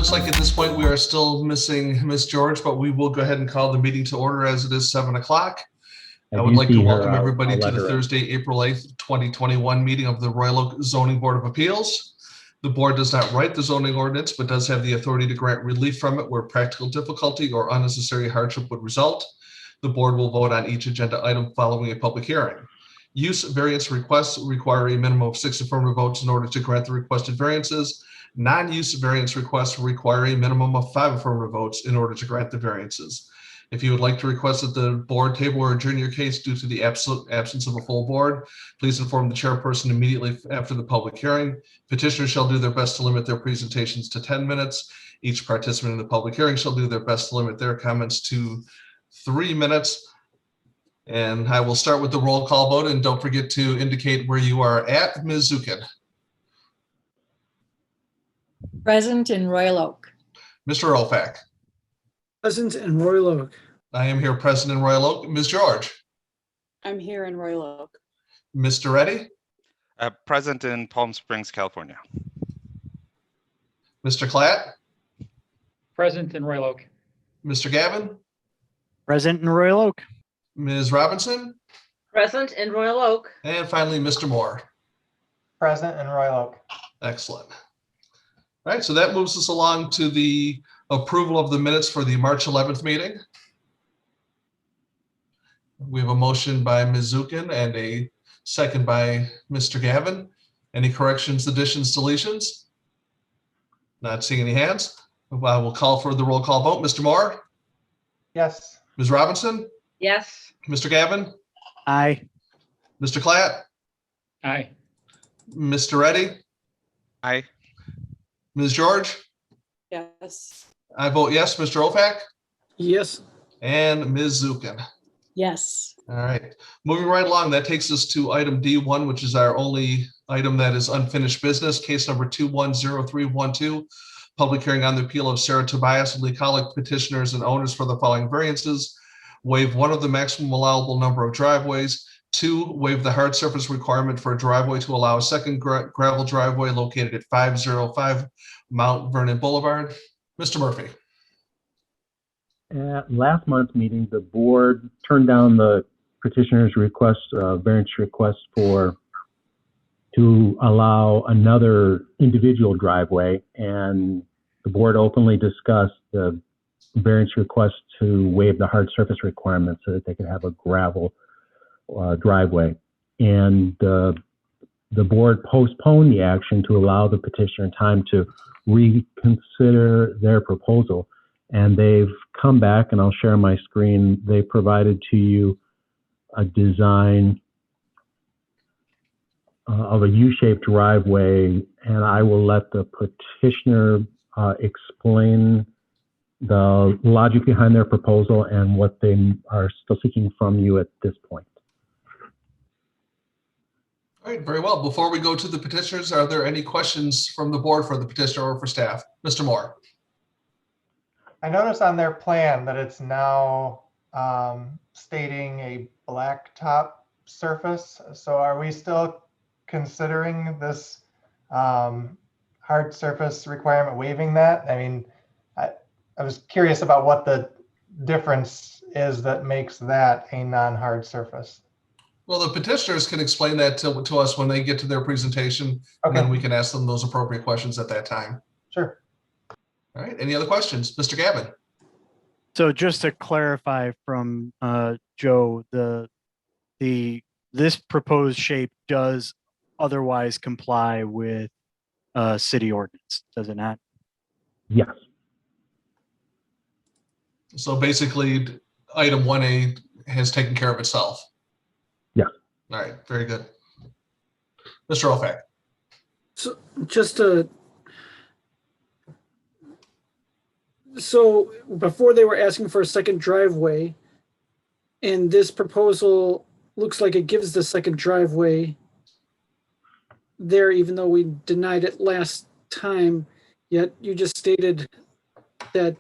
looks like at this point we are still missing Miss George, but we will go ahead and call the meeting to order as it is 7 o'clock. I would like to welcome everybody to the Thursday, April 8th, 2021 meeting of the Royal Oak Zoning Board of Appeals. The board does not write the zoning ordinance, but does have the authority to grant relief from it where practical difficulty or unnecessary hardship would result. The board will vote on each agenda item following a public hearing. Use variance requests require a minimum of 6 affirmative votes in order to grant the requested variances. Non-use variance requests require a minimum of 5 affirmative votes in order to grant the variances. If you would like to request that the board table or adjourn your case due to the absolute absence of a full board, please inform the chairperson immediately after the public hearing. Petitioners shall do their best to limit their presentations to 10 minutes. Each participant in the public hearing shall do their best to limit their comments to 3 minutes. And I will start with the roll call vote, and don't forget to indicate where you are at. Ms. Zukin. Present in Royal Oak. Mr. Olfak. Present in Royal Oak. I am here present in Royal Oak. Ms. George. I'm here in Royal Oak. Mr. Reddy. Present in Palm Springs, California. Mr. Klatt. Present in Royal Oak. Mr. Gavin. Present in Royal Oak. Ms. Robinson. Present in Royal Oak. And finally, Mr. Moore. Present in Royal Oak. Excellent. All right, so that moves us along to the approval of the minutes for the March 11th meeting. We have a motion by Ms. Zukin and a second by Mr. Gavin. Any corrections, additions, deletions? Not seeing any hands. I will call for the roll call vote. Mr. Moore? Yes. Ms. Robinson? Yes. Mr. Gavin? Aye. Mr. Klatt? Aye. Mr. Reddy? Aye. Ms. George? Yes. I vote yes. Mr. Olfak? Yes. And Ms. Zukin. Yes. All right, moving right along, that takes us to item D1, which is our only item that is unfinished business, case number 210312, public hearing on the appeal of Sarah Tobias and Lee Collick petitioners and owners for the following variances. Waive one of the maximum allowable number of driveways. 2, waive the hard surface requirement for a driveway to allow a second gravel driveway located at 505 Mount Vernon Boulevard. Mr. Murphy. At last month's meeting, the board turned down the petitioner's request, variance request to allow another individual driveway, and the board openly discussed the variance request to waive the hard surface requirement so that they could have a gravel driveway. And the board postponed the action to allow the petitioner time to reconsider their proposal. And they've come back, and I'll share my screen. They provided to you a design of a U-shaped driveway, and I will let the petitioner explain the logic behind their proposal and what they are still seeking from you at this point. All right, very well. Before we go to the petitioners, are there any questions from the board for the petitioner or for staff? Mr. Moore. I noticed on their plan that it's now stating a blacktop surface. So are we still considering this hard surface requirement, waiving that? I mean, I was curious about what the difference is that makes that a non-hard surface. Well, the petitioners can explain that to us when they get to their presentation, and then we can ask them those appropriate questions at that time. Sure. All right, any other questions? Mr. Gavin? So just to clarify from Joe, this proposed shape does otherwise comply with city ordinance, does it not? Yes. So basically, item 1A has taken care of itself. Yeah. All right, very good. Mr. Olfak. So just to, so before they were asking for a second driveway, and this proposal looks like it gives the second driveway there, even though we denied it last time, yet you just stated that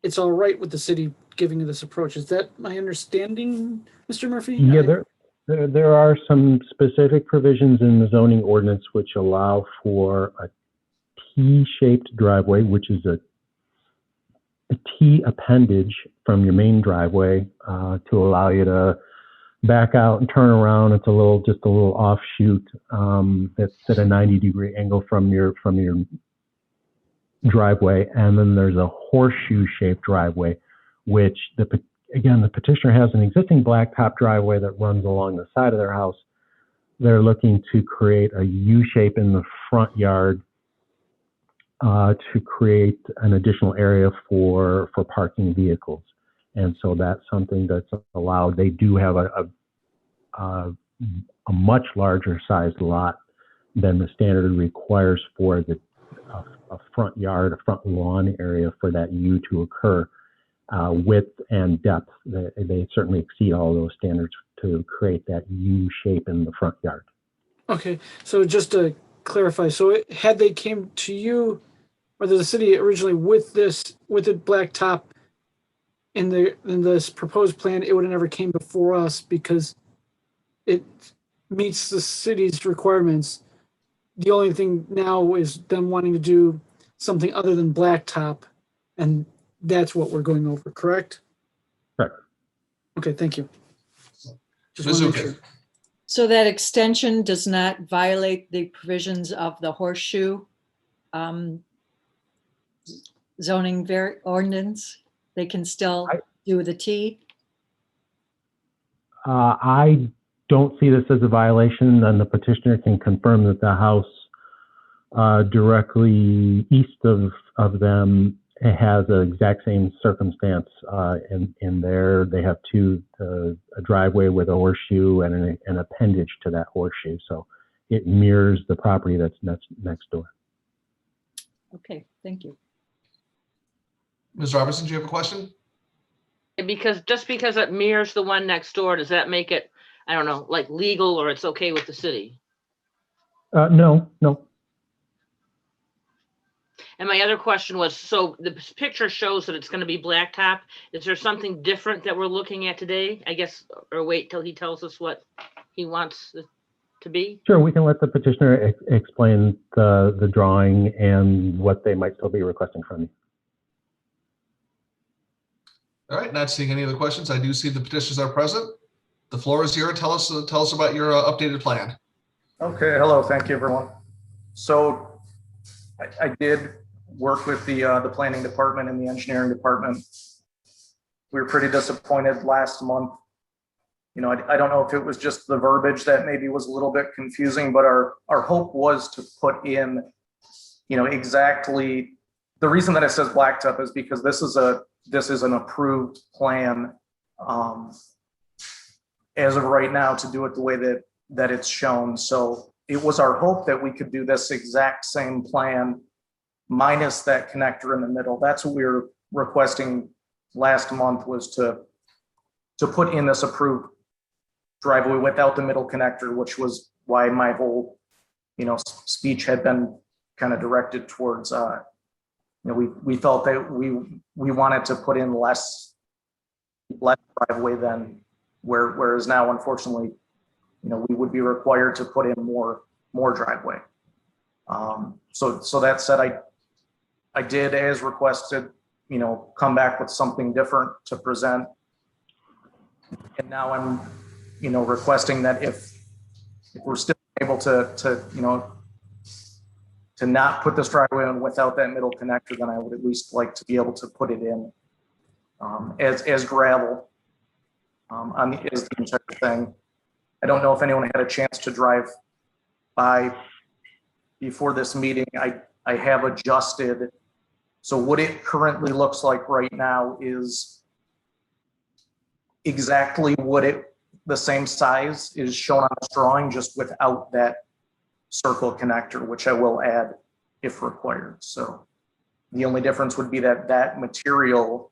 it's all right with the city giving you this approach. Is that my understanding, Mr. Murphy? Yeah, there are some specific provisions in the zoning ordinance which allow for a T-shaped driveway, which is a T appendage from your main driveway to allow you to back out and turn around. It's just a little offshoot that's at a 90-degree angle from your driveway. And then there's a horseshoe-shaped driveway, which the petitioner has an existing blacktop driveway that runs along the side of their house. They're looking to create a U shape in the front yard to create an additional area for parking vehicles. And so that's something that's allowed. They do have a much larger sized lot than the standard requires for a front yard, a front lawn area for that U to occur. Width and depth, they certainly exceed all those standards to create that U shape in the front yard. Okay, so just to clarify, so had they came to you or the city originally with the blacktop in this proposed plan, it would have never came before us because it meets the city's requirements. The only thing now is them wanting to do something other than blacktop, and that's what we're going over, correct? Correct. Okay, thank you. Just Ms. want to make Uke. sure. So that extension does not violate the provisions of the horseshoe zoning ordinance? They can still do the T? I don't see this as a violation, and the petitioner can confirm that the house directly east of them has the exact same circumstance in there. They have a driveway with a horseshoe and an appendage to that horseshoe. So it mirrors the property that's next door. Okay, thank you. Ms. Robertson, do you have a question? Because it mirrors the one next door, does that make it, I don't know, like legal or it's okay with the city? No. And my other question was, so the picture shows that it's going to be blacktop. Is there something different that we're looking at today? I guess, or wait till he tells us what he wants it to be? Sure, we can let the petitioner explain the drawing and what they might still be requesting from you. All right, not seeing any other questions. I do see the petitioners are present. The floor is yours. Tell us about your updated plan. Okay, hello, thank you, everyone. So I did work with the planning department and the engineering department. We were pretty disappointed last month. You know, I don't know if it was just the verbiage that maybe was a little bit confusing, but our hope was to put in, you know, exactly the reason that it says blacktop is because this is an approved plan as of right now to do it the way that it's shown. So it was our hope that we could do this exact same plan minus that connector in the middle. That's what we were requesting last month, was to put in this approved driveway without the middle connector, which was why my whole, you know, speech had been kind of directed towards, you know, we felt that we wanted to put in less driveway than whereas now, unfortunately, you know, we would be required to put in more driveway. So that said, I did, as requested, you know, come back with something different to present. And now I'm, you know, requesting that if we're still able to, you know, to not put this driveway in without that middle connector, then I would at least like to be able to put it in as gravel is the entire thing. I don't know if anyone had a chance to drive by before this meeting. I have adjusted. So what it currently looks like right now is exactly what the same size is shown on this drawing, just without that circle connector, which I will add if required. So the only difference would be that material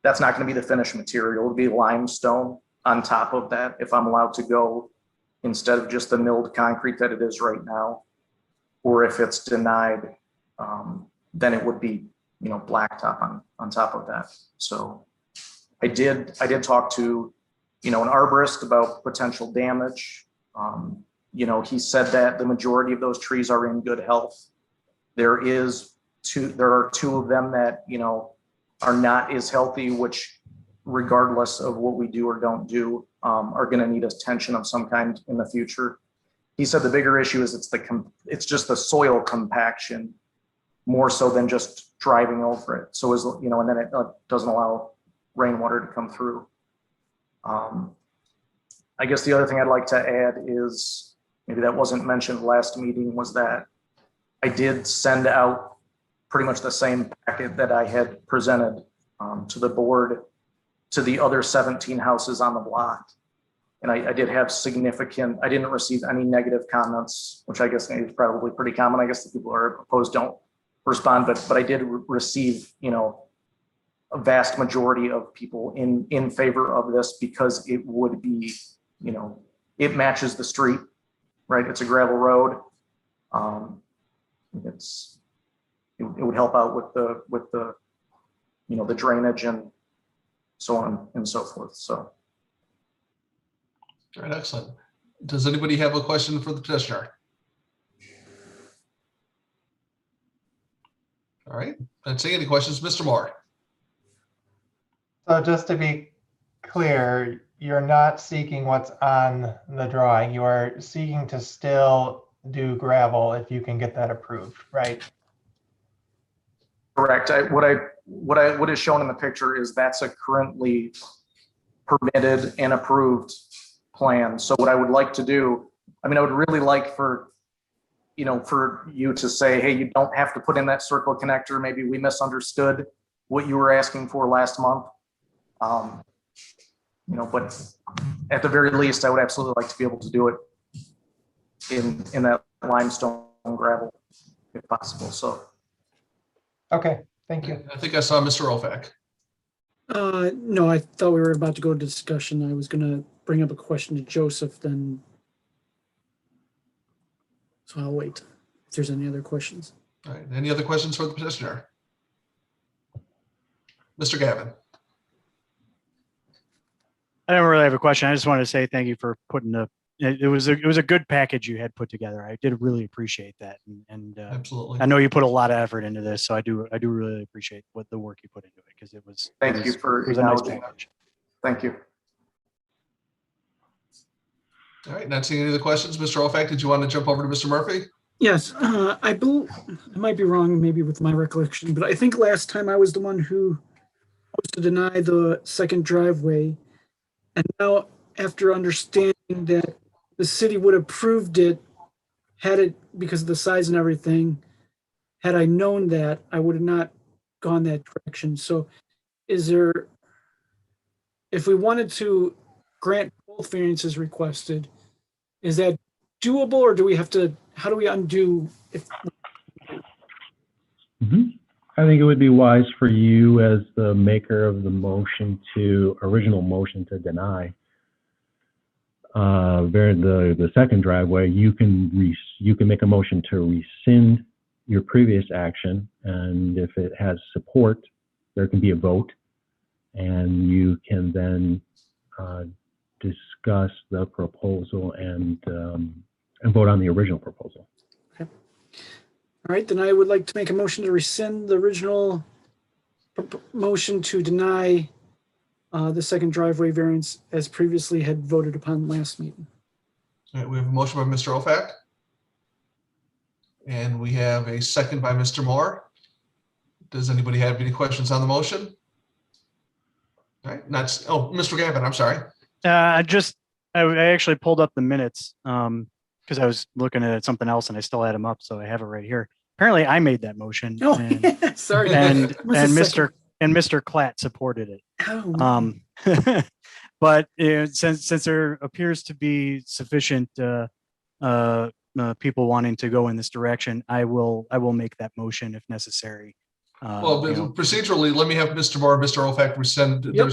that's not going to be the finished material. It would be limestone on top of that if I'm allowed to go, instead of just the milled concrete that it is right now. Or if it's denied, then it would be, you know, blacktop on top of that. So I did talk to, you know, an arborist about potential damage. You he said that the majority of those trees are in good health. There are two of them that, are not as healthy, which regardless of what we do or don't do, are going to need attention of some kind in the future. He said the bigger issue is it's just the soil compaction more so than just driving over it. So and then it doesn't allow rainwater to come through. I guess the other thing I'd like to add is, maybe that wasn't mentioned last meeting, was that I did send out pretty much the same packet that I had presented to the board, to the other 17 houses on the block. And I did have I didn't receive any negative comments, which I guess is probably pretty common. I guess the people who are opposed don't respond, but I did receive, a vast majority of people in favor of this, because it would be, it matches the street, right? It's a gravel road. It would help out with the the drainage and so on and so forth. So. All right, excellent. Does anybody have a question for the petitioner? All right, not seeing any questions. Mr. Moore. So just to be clear, you're not seeking what's on the drawing. You are seeking to still do gravel if you can get that approved, right? Correct. What is shown in the picture is that's a currently permitted and approved plan. So what I would like to do, I would really like for you to say, hey, you don't have to put in that circle connector. Maybe we misunderstood what you were asking for last month. But at the very least, I would absolutely like to be able to do it in that limestone gravel if possible. So. Okay, thank you. I think I saw Mr. Ofac. No, I thought we were about to go to discussion. I was going to bring up a question to Joseph then. So I'll wait if there's any other questions. All right, any other questions for the petitioner? Mr. Gavin. I don't really have a question. I just wanted to say thank you for putting it was a good package you had put together. I did really appreciate that. And Absolutely. I know you put a lot of effort into this, so I do really appreciate the work you put into it, because it was a nice package. Thank you. All right, not seeing any other questions. Mr. Ofac, did you want to jump over to Mr. Murphy? Yes, I believe, I might be wrong maybe with my recollection, but I think last time I was the one who was to deny the second driveway. And now, after understanding that the city would have approved it, had it, because of the size and everything, had I known that, I would have not gone that direction. So is there, if we wanted to grant both variances requested, is that doable, or do we have to, how do we undo if? I think it would be wise for you, as the maker of the original motion to deny the second driveway, you can make a motion to rescind your previous action, and if it has support, there can be a vote, and you can then discuss the proposal and vote on the original proposal. Okay. All right, then I would like to make a motion to rescind the original motion to deny the second driveway variance as previously had voted upon last meeting. All right, we have a motion by Mr. Ofac. And we have a second by Mr. Moore. Does anybody have any questions on the motion? All right, Mr. Gavin, I'm sorry. I actually pulled up the minutes because I was looking at something else and I still had them up, so I have it right here. Apparently, I made that motion. Oh, yeah, sorry. And Mr. Klatt supported it. Oh, but since there appears to be sufficient people wanting to go in this direction, I will make that motion if necessary. Procedurally, let me have Mr. Moore, Mr. Ofac rescind. Yep.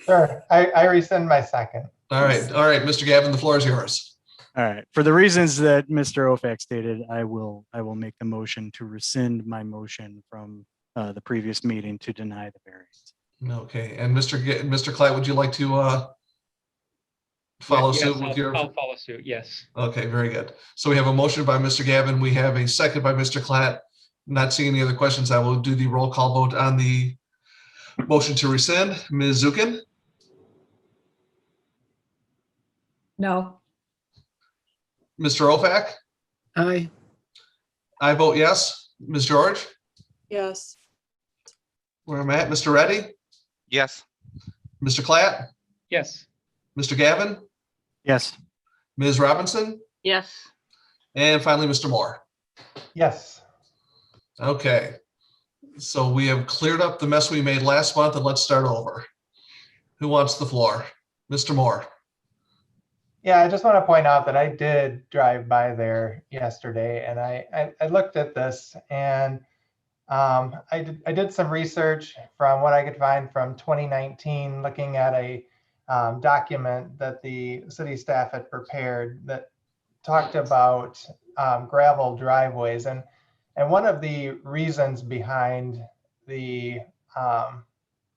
Sure, I rescind my second. All right, Mr. Gavin, the floor is yours. All right. For the reasons that Mr. Ofac stated, I will make the motion to rescind my motion from the previous meeting to deny the variance. Okay, and Mr. Klatt, would you like to follow Yes, suit with your? I'll follow suit, yes. Okay, very good. So we have a motion by Mr. Gavin. We have a second by Mr. Klatt. Not seeing any other questions, I will do the roll call vote on the motion to rescind. Ms. Zukin, No. Mr. Ofac, Aye. I vote yes. Ms. George, Yes. where am I at? Mr. Reddy, Yes. Mr. Klatt, Yes. Mr. Gavin, Yes. Ms. Robinson, Yes. and finally, Mr. Moore. Yes. Okay. So we have cleared up the mess we made last month, and let's start over. Who wants the floor? Mr. Moore. Yeah, I just want to point out that I did drive by there yesterday, and I looked at this, and I did some research from what I could find from 2019, looking at a document that the city staff had prepared that talked about gravel driveways, and one of the reasons behind the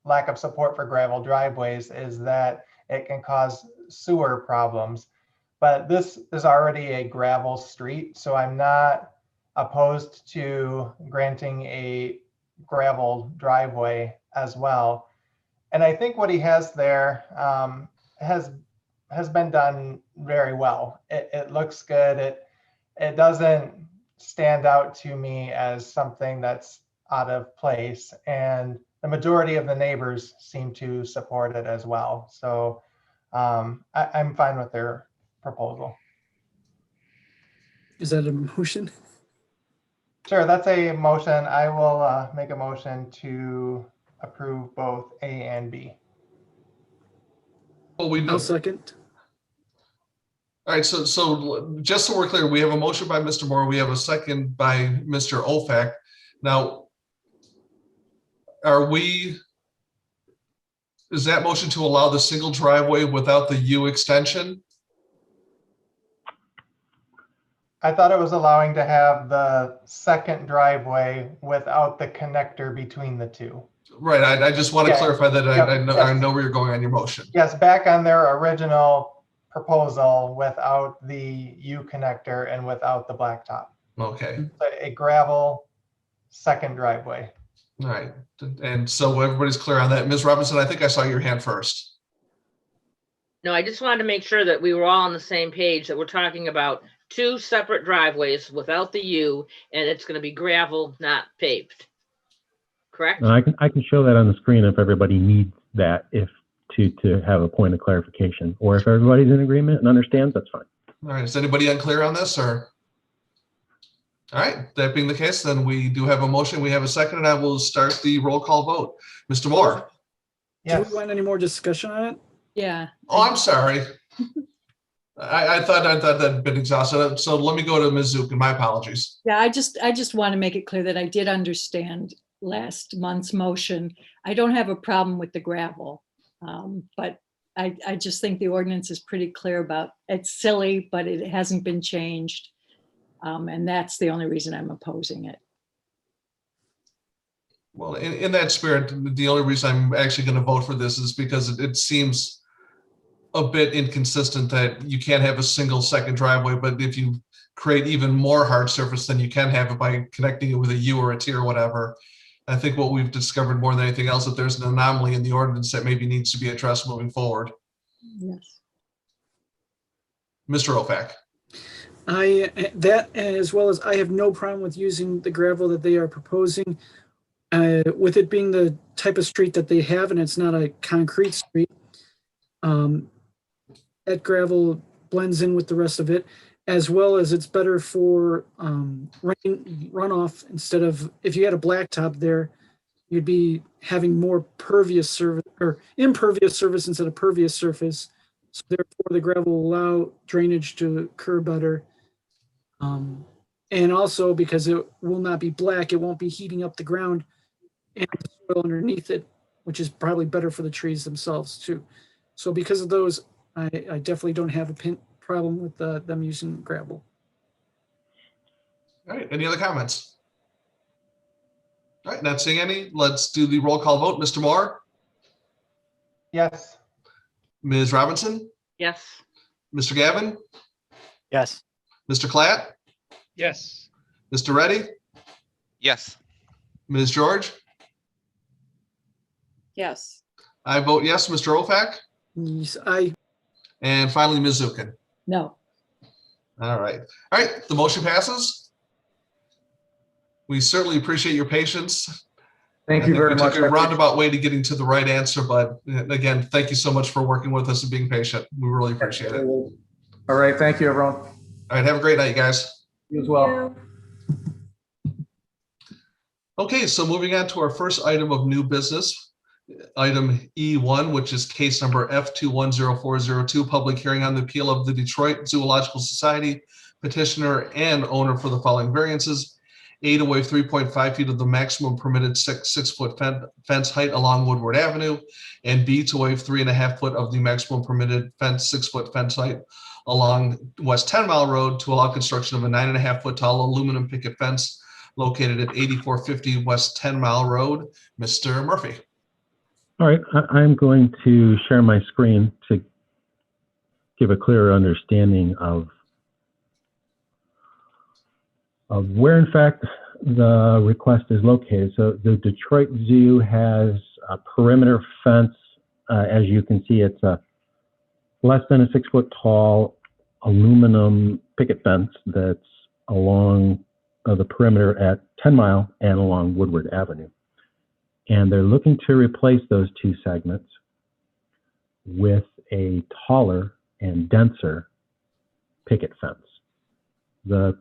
lack of support for gravel driveways is that it can cause sewer problems. But this is already a gravel street, so I'm not opposed to granting a gravel driveway as well. And I think what he has there has been done very well. It looks good. It doesn't stand out to me as something that's out of place, and the majority of the neighbors seem to support it as well. So I'm fine with their proposal. Is that a motion? Sure, that's a motion. I will make a motion to approve both A and B. Well, we I'll know. second. All right, so just so we're clear, we have a motion by Mr. Moore. We have a second by Mr. Ofac. Now, is that motion to allow the single driveway without the U extension? I thought it was allowing to have the second driveway without the connector between the two. Right, I just want to Yeah. clarify that Yep. I know where you're going on your motion. Yes, back on their original proposal without the U connector and without the blacktop. Okay, So a gravel second driveway. all right. And so everybody's clear on that. Ms. Robinson, I think I saw your hand first. No, I just wanted to make sure that we were all on the same page, that we're talking about two separate driveways without the U, and it's going to be gravel, not paved. Correct? And I can show that on the screen if everybody needs that, if to have a point of clarification, or if everybody's in agreement and understands, that's fine. All right, is anybody unclear on this, or? All right, that being the case, then we do have a motion, we have a second, and I will start the roll call vote. Mr. Moore? Do Yes. we want any more discussion on it? Yeah. Oh, I'm sorry. I thought that had been exhausted, so let me go to Ms. Zukin, my apologies. Yeah, I just want to make it clear that I did understand last month's motion. I don't have a problem with the gravel. But I just think the ordinance is pretty clear about, it's silly, but it hasn't been changed. And that's the only reason I'm opposing it. Well, in that spirit, the only reason I'm actually going to vote for this is because it seems a bit inconsistent that you can't have a single second driveway, but if you create even more hard surface, then you can have it by connecting it with a U or a T or whatever. I think what we've discovered more than anything else, that there's an anomaly in the ordinance that maybe needs to be addressed moving forward. Yes. Mr. Ofac. That as well as I have no problem with using the gravel that they are proposing. With it being the type of street that they have, and it's not a concrete street, that gravel blends in with the rest of it, as well as it's better for runoff. Instead of, if you had a blacktop there, you'd be having more pervious surface or impervious surface instead of pervious surface. So therefore, the gravel will allow drainage to occur better. And also because it will not be black, it won't be heating up the ground and the soil underneath it, which is probably better for the trees themselves too. So because of those, I definitely don't have a problem with them using gravel. All right, any other comments? All right, not seeing any. Let's do the roll call vote. Mr. Moore? Yes. Ms. Robinson? Yes. Mr. Gavin, Yes. Mr. Klatt, Yes. Mr. Reddy, Yes. Ms. George. Yes. I vote yes. Mr. Ofac, Yes, I, and finally, Ms. Zukin. No. All right. All right. The motion passes. We certainly appreciate your patience. Thank I you think very we much. took a roundabout way to getting to the right answer, but again, thank you so much for working with us and being patient. We really appreciate it. All All right, thank you, everyone. right. Have a great night, you guys. You as well. Okay, so moving on to our first item of new business, item E1, which is case number F210402, public hearing on the appeal of the Detroit Zoological Society petitioner and owner for the following variances. A, to waive 3.5 feet of the maximum permitted six-foot fence height along Woodward Avenue, and B, to waive 3.5 foot of the maximum permitted six-foot fence height along West 10 Mile Road to allow construction of a 9.5 foot tall aluminum picket fence located at 8450 West 10 Mile Road. Mr. Murphy. All right, I'm going to share my screen to give a clearer understanding of where, in fact, the request is located. So the Detroit Zoo has a perimeter fence. As you can see, it's a less than a 6 foot tall aluminum picket fence that's along the perimeter at 10 Mile and along Woodward Avenue. And they're looking to replace those two segments with a taller and denser picket fence. The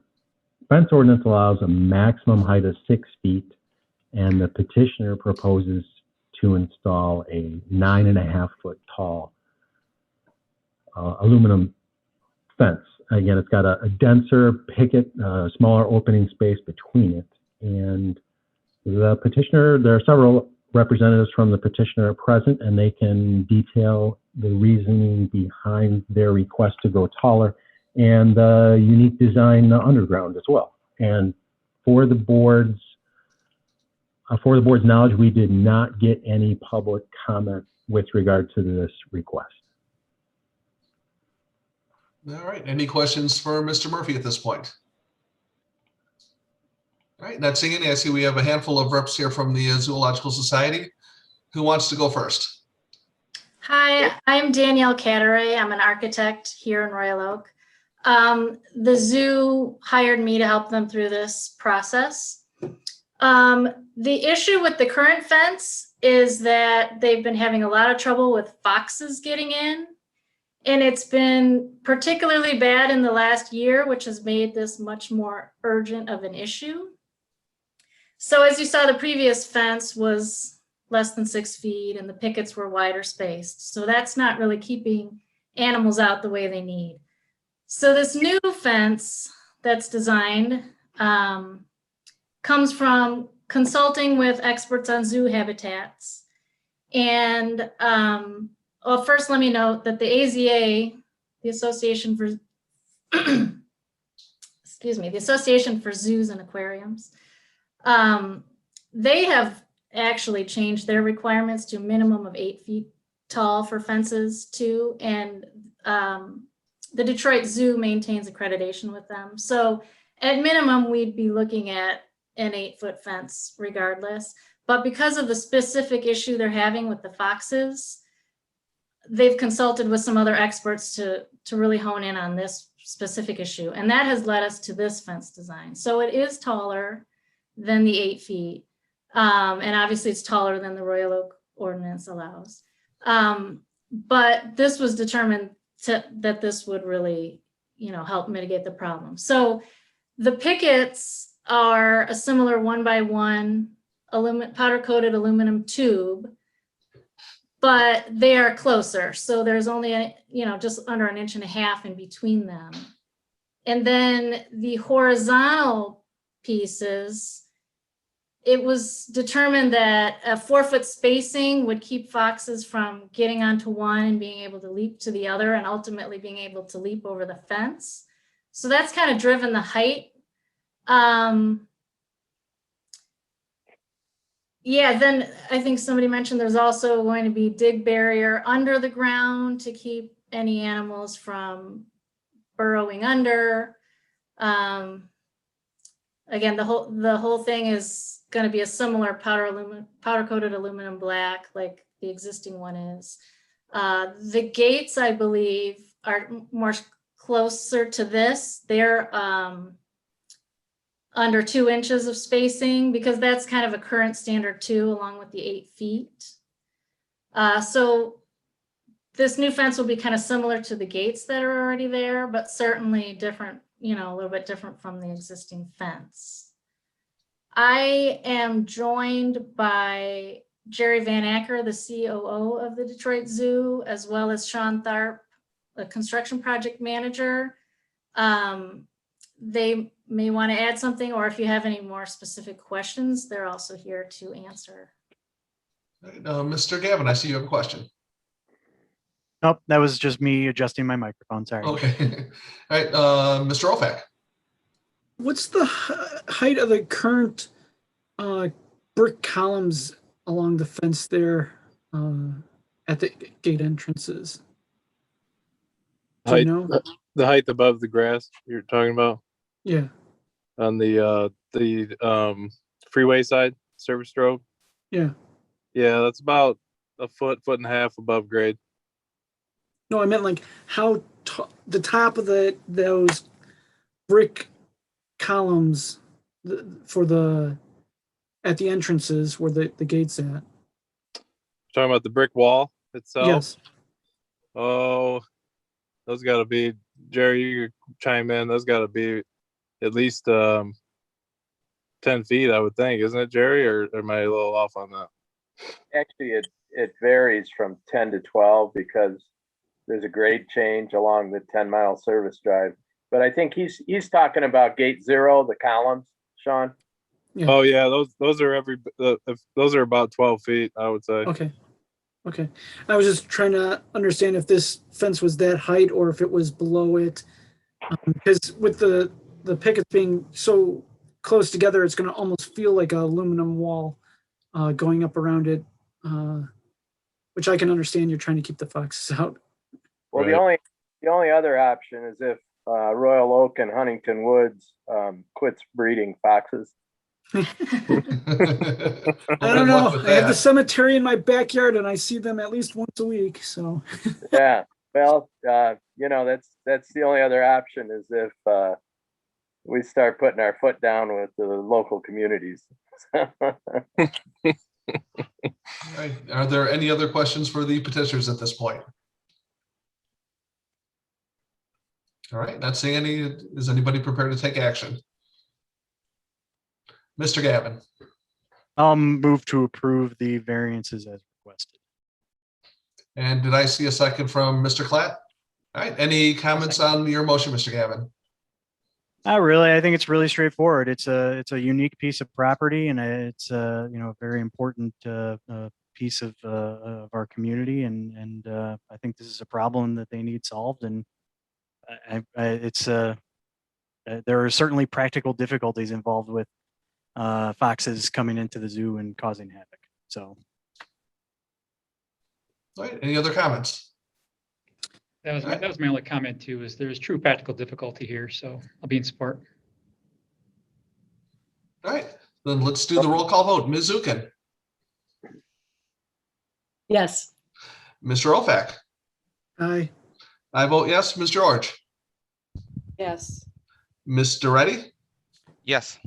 fence ordinance allows a maximum height of 6 feet, and the petitioner proposes to install a 9.5 foot tall aluminum fence. Again, it's got a denser picket, smaller opening space between it. And the petitioner, there are several representatives from the petitioner present, and they can detail the reasoning behind their request to go taller and the unique design underground as well. And for the board's knowledge, we did not get any public comment with regard to this request. All right. Any questions for Mr. Murphy at this point? All right. Not seeing any. I see we have a handful of reps here from the Zoological Society. Who wants to go first? Hi, I'm Danielle Catteray. I'm an architect here in Royal Oak. The zoo hired me to help them through this process. The issue with the current fence is that they've been having a lot of trouble with foxes getting in, and it's been particularly bad in the last year, which has made this much more urgent of an issue. So as you saw, the previous fence was less than 6 feet and the pickets were wider spaced. So that's not really keeping animals out the way they need. So this new fence that's designed comes from consulting with experts on zoo habitats. And well, first let me note that the AZA, the Association for, excuse me, the Association for Zoos and Aquariums, they have actually changed their requirements to a minimum of 8 feet tall for fences too. And the Detroit Zoo maintains accreditation with them. So at minimum, we'd be looking at an 8-foot fence regardless. But because of the specific issue they're having with the foxes, they've consulted with some other experts to really hone in on this specific issue. And that has led us to this fence design. So it is taller than the 8 feet. And obviously it's taller than the Royal Oak ordinance allows. But this was determined that this would really, help mitigate the problem. So the pickets are a similar 1x1 powder coated aluminum tube, but they are closer. So there's only, just under 1.5 inches in between them. And then the horizontal pieces, it was determined that a 4-foot spacing would keep foxes from getting onto one and being able to leap to the other and ultimately being able to leap over the fence. So that's kind of driven the height. Yeah, then I think somebody mentioned there's also going to be dig barrier under the ground to keep any animals from burrowing under. Again, the whole thing is going to be a similar powder coated aluminum black like the existing one is. The gates, I believe, are more closer to this. They're under 2 inches of spacing because that's kind of a current standard too, along with the 8 feet. So this new fence will be kind of similar to the gates that are already there, but certainly different, you know, a little bit different from the existing fence. I am joined by Jerry Van Acker, the COO of the Detroit Zoo, as well as Sean Tharp, the construction project manager. They may want to add something, or if you have any more specific questions, they're also here to answer. Mr. Gavin, I see you have a question. Nope, that was just me adjusting my microphone. Sorry. Okay. All right, Mr. Ofak. What's the height of the current brick columns along the fence there at the gate entrances? Do you know? The height above the grass you're talking about Yeah. on the freeway side, service road. Yeah. Yeah, that's about a foot and a half above grade. No, I meant like how the top of those brick columns for at the entrances where the gate's at. Talking about the brick wall itself. Yes. Oh, those got to be, Jerry, you chime in. Those got to be at least 10 feet, I would think, isn't it, Jerry? Or am I a little off on that? Actually, it varies from 10 to 12 because there's a grade change along the 10-mile service drive. But I think he's talking about gate 0, the columns, Sean. Yeah. Oh yeah, those are those are about 12 feet, I would say. Okay. I was just trying to understand if this fence was that height or if it was below it, because with the pickets being so close together, it's going to almost feel like an aluminum wall going up around it, which I can understand. You're trying to keep the foxes out. Well, right. The only other option is if Royal Oak and Huntington Woods quits breeding foxes. I don't know. I have the cemetery in my backyard and I see them at least once a week. So yeah, well, you know, that's the only other option is if we start putting our foot down with the local communities. Right. Are there any other questions for the petitioners at this point? All right, not seeing any. Is anybody prepared to take action? Mr. Gavin. I'll move to approve the variances as requested. And did I see a second from Mr. Klatt? All right, any comments on your motion, Mr. Gavin? Not really. I think it's really straightforward. It's a unique piece of property, and it's a very important piece of our community, and I think this is a problem that they need solved. And there are certainly practical difficulties involved with foxes coming into the zoo and causing havoc. So, all right. Any other comments? That was my only comment too, is there's true practical difficulty here, so I'll be in support. All right, then let's do the roll call vote. Ms. Zukin. Yes. Mr. Ofak. Aye. I vote yes. Ms. George. Yes. Mr. Reddy. Yes.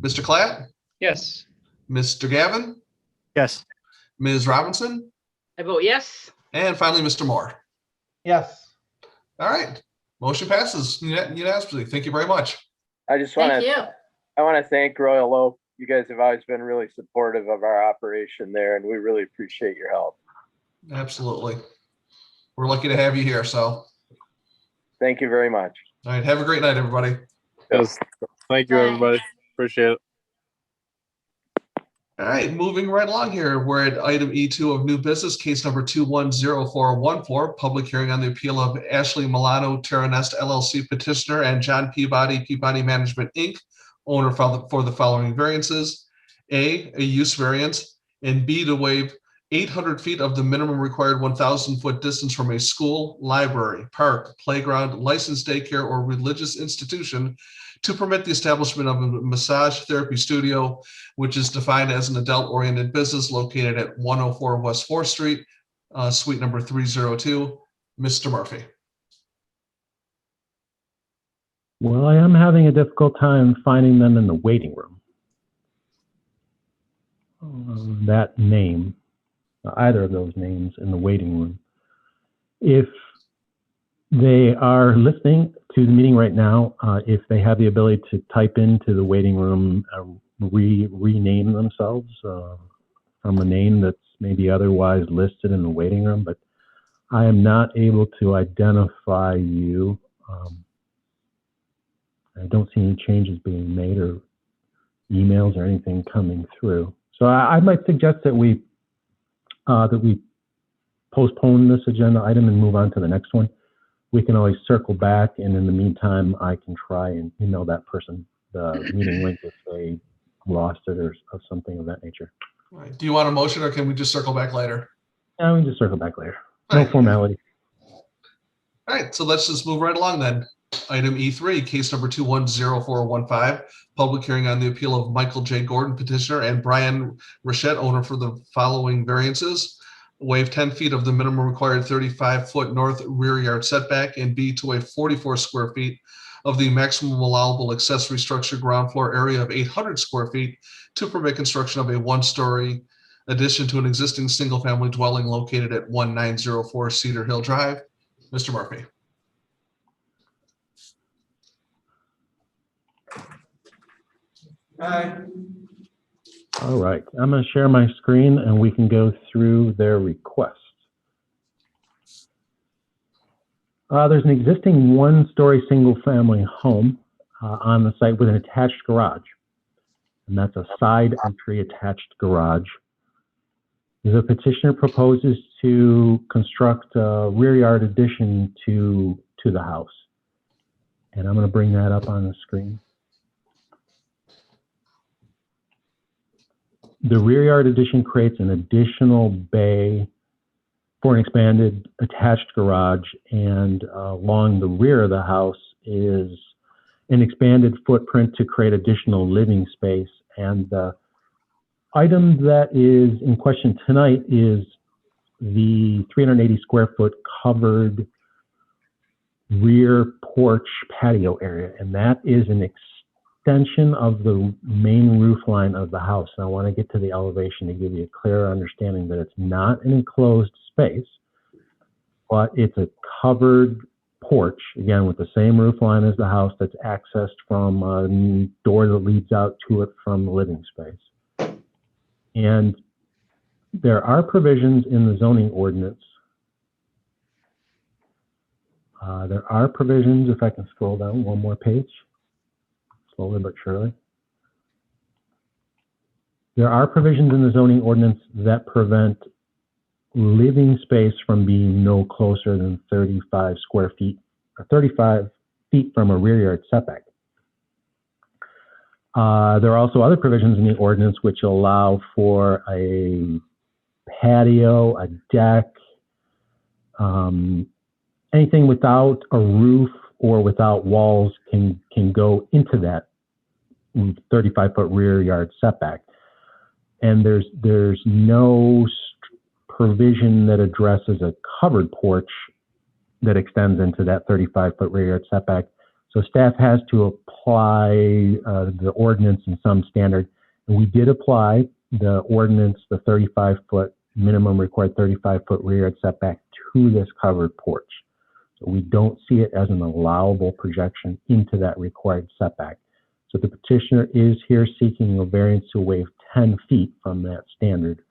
Mr. Klatt. Yes. Mr. Gavin. Yes. Ms. Robinson. I vote yes. And finally, Mr. Moore. Yes. All right. Motion passes unanimously. Thank you very much. I just want to thank Royal Oak. You guys have always been really supportive of our operation there, and we really appreciate your help. Absolutely. We're lucky to have you here. So thank you very much. All right. Have a great night, everybody. Yes. Thank you, everybody. Appreciate it. All right, moving right along here. We're at item E2 of new business, case number 210414, public hearing on the appeal of Ashley Milano Terranest LLC petitioner and John Peabody Management Inc., owner for the following variances. A use variance. and B, to waive 800 feet of the minimum required 1,000-foot distance from a school, library, park, playground, licensed daycare, or religious institution to permit the establishment of a massage therapy studio, which is defined as an adult-oriented business located at 104 West 4th Street, suite number 302. Mr. Murphy. Well, I am having a difficult time finding them in the waiting room. That name, either of those names in the waiting room. If they are listening to the meeting right now, if they have the ability to type into the waiting room, rename themselves from a name that's maybe otherwise listed in the waiting room, but I am not able to identify you. I don't see any changes being made or emails or anything coming through. So I might suggest that we postpone this agenda item and move on to the next one. We can always circle back, and in the meantime, I can try and email that person the meeting link if they lost it or something of that nature. All right. Do you want a motion, or can we just circle back later? Yeah, we can just circle back later. No formality. All right, so let's just move right along then. Item E3, case number 210415, public hearing on the appeal of Michael J. Gordon, petitioner, and Brian Rachette, owner, for the following variances. Waive 10 feet of the minimum required 35-foot north rear yard setback, and B, to waive 44 square feet of the maximum allowable accessory structure ground floor area of 800 square feet to permit construction of a one-story addition to an existing single-family dwelling located at 1904 Cedar Hill Drive. Mr. Murphy. Aye. All right, I'm going to share my screen and we can go through their request. There's an existing one-story single-family home on the site with an attached garage, and that's a side entry attached garage. The petitioner proposes to construct a rear yard addition to the house, and I'm going to bring that up on the screen. The rear yard addition creates an additional bay for an expanded attached garage, and along the rear of the house is an expanded footprint to create additional living space. And the item that is in question tonight is the 380 square foot covered rear porch patio area, and that is an extension of the main roof line of the house. And I want to get to the elevation to give you a clearer understanding that it's not an enclosed space, but it's a covered porch, again, with the same roof line as the house, that's accessed from a door that leads out to it from the living space. And there are provisions in the zoning ordinance. There are provisions, if I can scroll down one more page, slowly but surely. There are provisions in the zoning ordinance that prevent living space from being no closer than 35 square feet, or 35 feet from a rear yard setback. There are also other provisions in the ordinance which allow for a patio, a deck, anything without a roof or without walls can go into that 35-foot rear yard setback. And there's no provision that addresses a covered porch that extends into that 35-foot rear yard setback. So staff has to apply the ordinance in some standard. And we did apply the ordinance, the 35-foot minimum required 35-foot rear yard setback to this covered porch. So we don't see it as an allowable projection into that required setback. So the petitioner is here seeking a variance to waive 10 feet from that standard,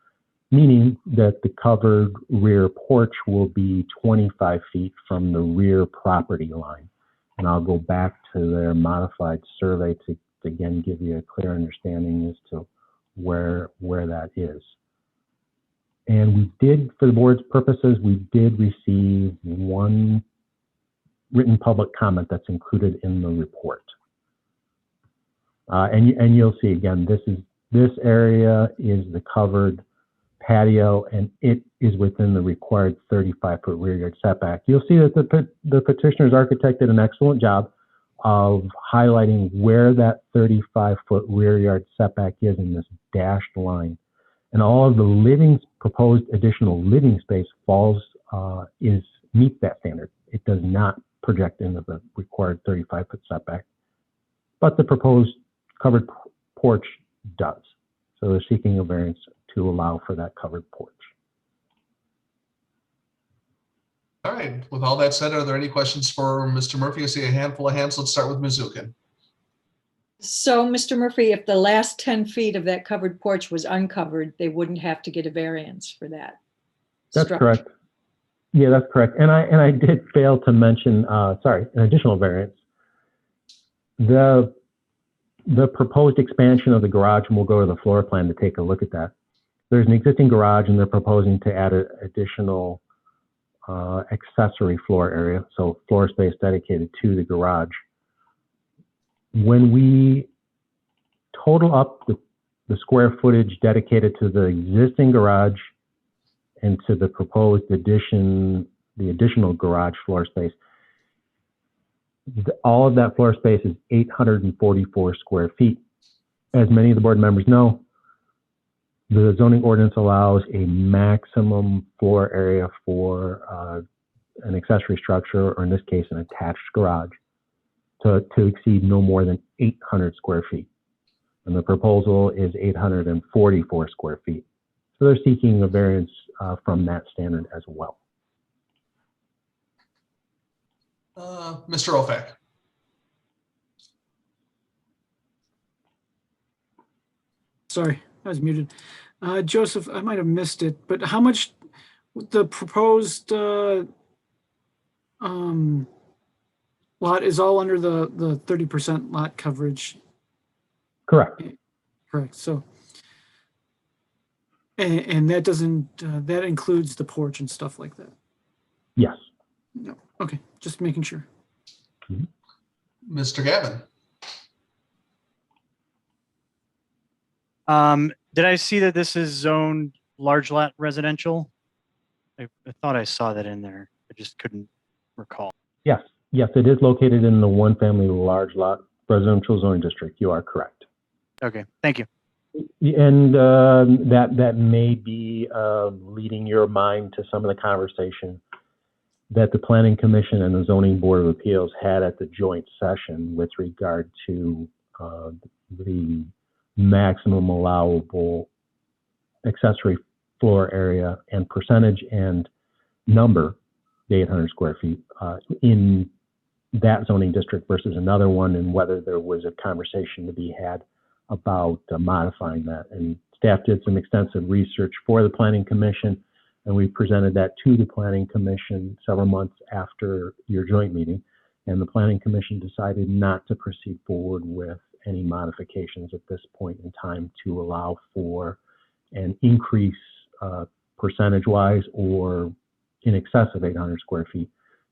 meaning that the covered rear porch will be 25 feet from the rear property line. And I'll go back to their modified survey to again give you a clear understanding as to where that is. And we did, for the board's purposes, we did receive one written public comment that's included in the report. And you'll see again, this area is the covered patio, and it is within the required 35-foot rear yard setback. You'll see that the petitioner's architect did an excellent job of highlighting where that 35-foot rear yard setback is in this dashed line. And all of the proposed additional living space meets that standard. It does not project into the required 35-foot setback, but the proposed covered porch does. So they're seeking a variance to allow for that covered porch. All right, with all that said, are there any questions for Mr. Murphy? I see a handful of hands. Let's start with Ms. Zukin. So, Mr. Murphy, if the last 10 feet of that covered porch was uncovered, they wouldn't have to get a variance for that. That's structure. correct. Yeah, that's correct. And I did fail to mention, an additional variance. The proposed expansion of the garage, and we'll go to the floor plan to take a look at that. There's an existing garage, and they're proposing to add an additional accessory floor area, so floor space dedicated to the garage. When we total up the square footage dedicated to the existing garage and to the proposed addition, the additional garage floor space, all of that floor space is 844 square feet. As many of the board members know, the zoning ordinance allows a maximum floor area for an accessory structure, or in this case, an attached garage, to exceed no more than 800 square feet. And the proposal is 844 square feet. So they're seeking a variance from that standard as well. Mr. Ofac. Sorry, I was muted. Joseph, I might have missed it, but how much the proposed lot is all under the 30% lot coverage? Correct. Correct. So, and that doesn't, that includes the porch and stuff like that? Yes. No. Okay, just making sure. Mr. Gavin. Did I see that this is zoned large lot residential? I thought I saw that in there. I just couldn't recall. Yes. Yes, it is located in the one family large lot residential zoning district. You are correct. Okay, thank you. And that may be leading your mind to some of the conversation that the Planning Commission and the Zoning Board of Appeals had at the joint session with regard to the maximum allowable accessory floor area and percentage and number, the 800 square feet, in that zoning district versus another one, and whether there was a conversation to be had about modifying that. And staff did some extensive research for the Planning Commission, and we presented that to the Planning Commission several months after your joint meeting. And the Planning Commission decided not to proceed forward with any modifications at this point in time to allow for an increase percentage-wise or in excess of 800 square feet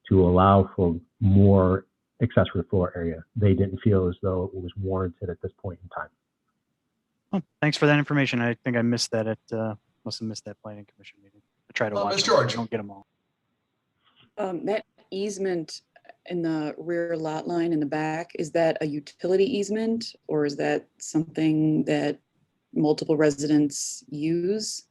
to allow for more accessory floor area. They didn't feel as though it was warranted at this point in time. Oh, thanks for that information. I think I missed that must have missed that Planning Commission meeting. I try to watch Ms. them, George. I don't get them all. That easement in the rear lot line in the back, is that a utility easement, or is that something that multiple residents use?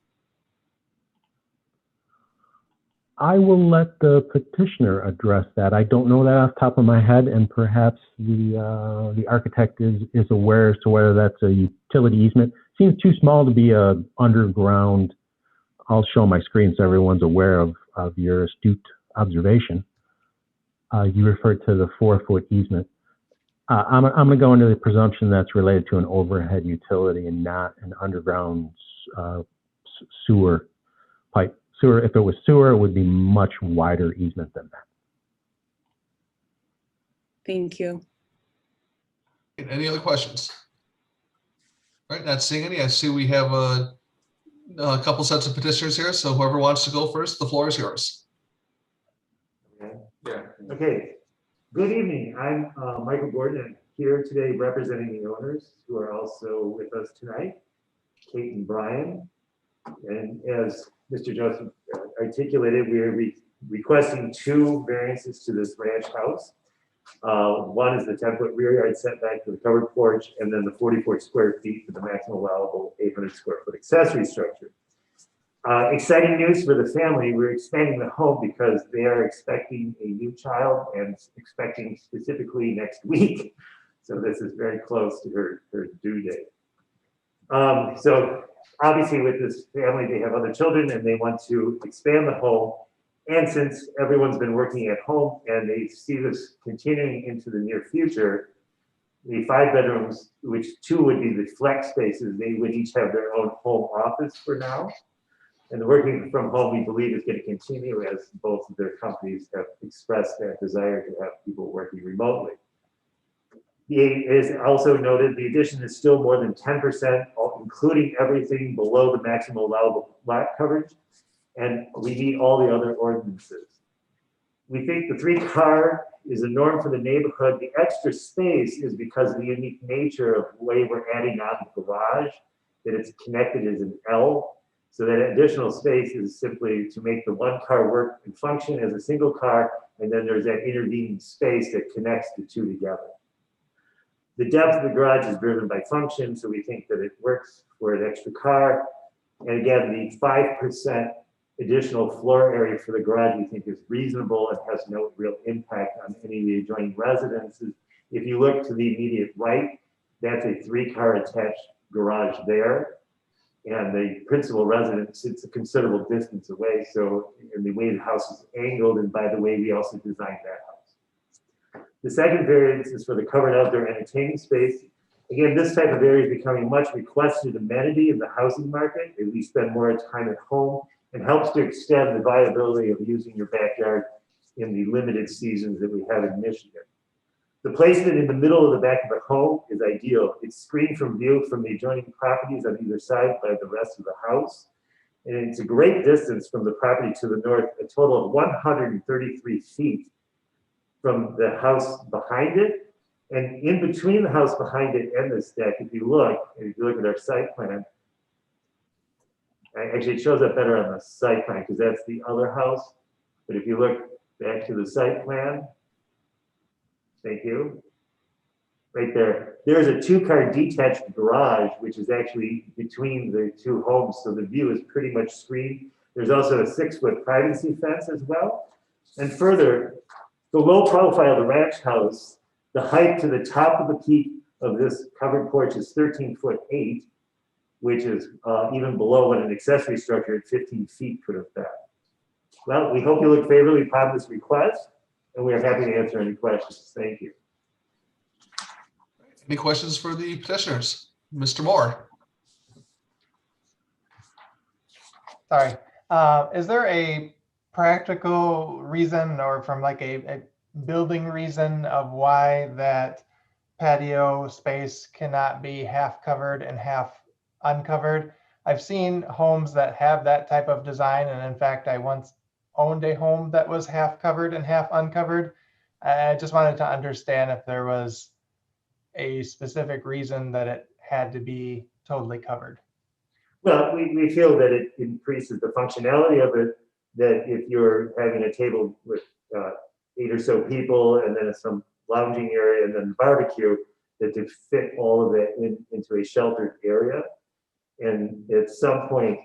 I will let the petitioner address that. I don't know that off the top of my head, and perhaps the architect is aware as to whether that's a utility easement. Seems too small to be a underground. I'll show my screen so everyone's aware of your astute observation. You referred to the 4-foot easement. I'm going to go into the presumption that's related to an overhead utility and not an underground sewer pipe. Sewer, if it was sewer, it would be much wider easement than that. Thank you. Any other questions? All right, not seeing any. I see we have a couple sets of petitioners here, so whoever wants to go first, the floor is yours. Yeah. Okay. Good evening. I'm Michael Gordon. I'm here today representing the owners who are also with us tonight, Kate and Brian. And as Mr. Joseph articulated, we are requesting 2 variances to this ranch house. One is the 10-foot rear yard setback for the covered porch, and then the 44 square feet for the maximum allowable 800 square foot accessory structure. Exciting news for the family. We're expanding the home because they are expecting a new child and expecting specifically next week. So this is very close to her due date. So obviously with this family, they have other children and they want to expand the home. And since everyone's been working at home and they see this continuing into the near future, the 5 bedrooms, which 2 would be the flex spaces, they would each have their own home office for now. And the working from home, we believe, is going to continue as both of their companies have expressed that desire to have people working remotely. It is also noted the addition is still more than 10%, including everything below the maximum allowable lot coverage. And we meet all the other ordinances. We think the 3-car is a norm for the neighborhood. The extra space is because of the unique nature of the way we're adding on the garage, that it's connected as an L. So that additional space is simply to make the 1-car work and function as a single car, and then there's that intervening space that connects the 2 together. The depth of the garage is driven by function, so we think that it works for an extra car. And again, the 5% additional floor area for the garage we think is reasonable and has no real impact on any of the adjoining residences. If you look to the immediate right, that's a 3-car attached garage there. And the principal residence sits a considerable distance away. So in the way the house is angled, and by the way, we also designed that house. The second variance is for the covered outdoor entertaining space. Again, this type of area is becoming a much requested amenity in the housing market. We spend more time at home and helps to extend the viability of using your backyard in the limited seasons that we have in Michigan. The placement in the middle of the back of the home is ideal. It's screened from view from the adjoining properties on either side by the rest of the house. And it's a great distance from the property to the north, a total of 133 feet from the house behind it. And in between the house behind it and this deck, if you look at our site plan, actually it shows up better on the site plan because that's the other house. But if you look back to the site plan, thank you. Right there. There's a 2-car detached garage, which is actually between the 2 homes. So the view is pretty much screened. There's also a 6-foot privacy fence as well. And further, the low profile of the ranch house, the height to the top of the peak of this covered porch is 13'8", which is even below what an accessory structure at 15 feet could have been. Well, we hope you look favorably upon this request, and we are happy to answer any questions. Thank you. Any questions for the petitioners? Mr. Moore. Sorry. Is there a practical reason or from like a building reason of why that patio space cannot be half covered and half uncovered? I've seen homes that have that type of design, and in fact, I once owned a home that was half covered and half uncovered. I just wanted to understand if there was a specific reason that it had to be totally covered. Well, we feel that it increases the functionality of it, that if you're having a table with 8 or so people and then some lounging area and then barbecue, that to fit all of that into a sheltered area. And at some point,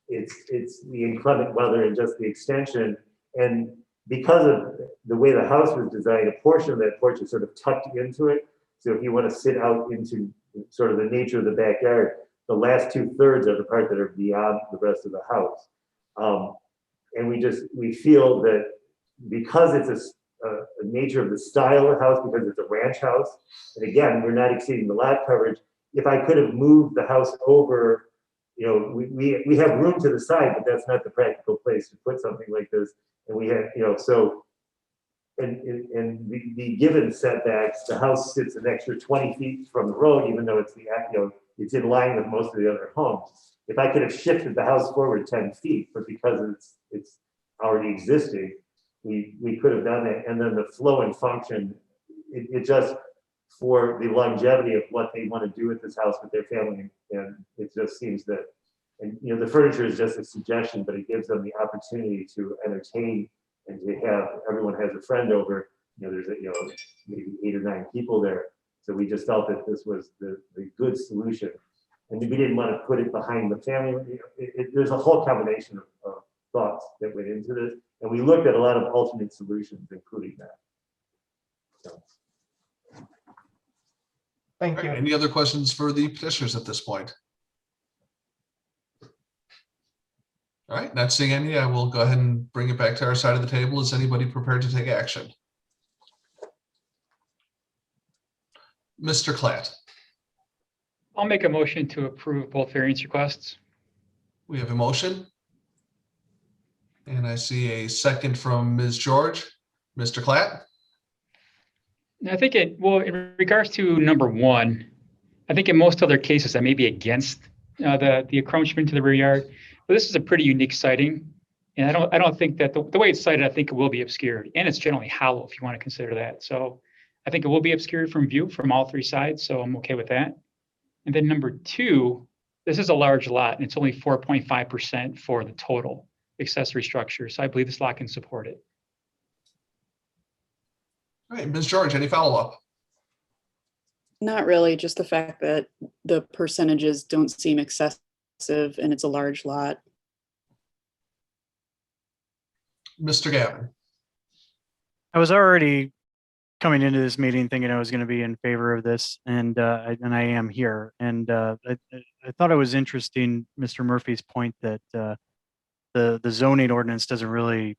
it's the inclement weather and just the extension. And because of the way the house was designed, a portion of that porch is sort of tucked into it. So if you want to sit out into sort of the nature of the backyard, the last 2/3 are the part that are beyond the rest of the house. And we feel that because it's a nature of the style of the house, because it's a ranch house, and again, we're not exceeding the lot coverage. If I could have moved the house over, we have room to the side, but that's not the practical place to put something like this. And we have, so, and the given setbacks, the house sits an extra 20 feet from the road, even though it's it's in line with most of the other homes. If I could have shifted the house forward 10 feet, but because it's already existing, we could have done that. And then the flow and function, it just for the longevity of what they want to do with this house with their family. And it just seems that, and the furniture is just a suggestion, but it gives them the opportunity to entertain and to have, everyone has a friend over, there's maybe 8 or 9 people there. So we just felt that this was the good solution. And we didn't want to put it behind the family. There's a whole combination of thoughts that went into this. And we looked at a lot of alternate solutions, including that. So. Thank you. Any other questions for the petitioners at this point? All right, not seeing any, I will go ahead and bring it back to our side of the table. Is anybody prepared to take action? Mr. Klatt. I'll make a motion to approve both variance requests. We have a motion. And I see a second from Ms. George. Mr. Klatt. I think in regards to number 1, I think in most other cases I may be against the encroachment to the rear yard, but this is a pretty unique sighting. And I don't think that the way it's sited, I think it will be obscured, and it's generally hollow if you want to consider that. So I think it will be obscured from view from all 3 sides. So I'm okay with that. And then number 2, this is a large lot and it's only 4.5% for the total accessory structure. So I believe this lot can support it. All right, Ms. George, any follow-up? Not really, just the fact that the percentages don't seem excessive and it's a large lot. Mr. Gavin. I was already coming into this meeting thinking I was going to be in favor of this, and I am here. And I thought it was interesting, Mr. Murphy's point that the zoning ordinance doesn't really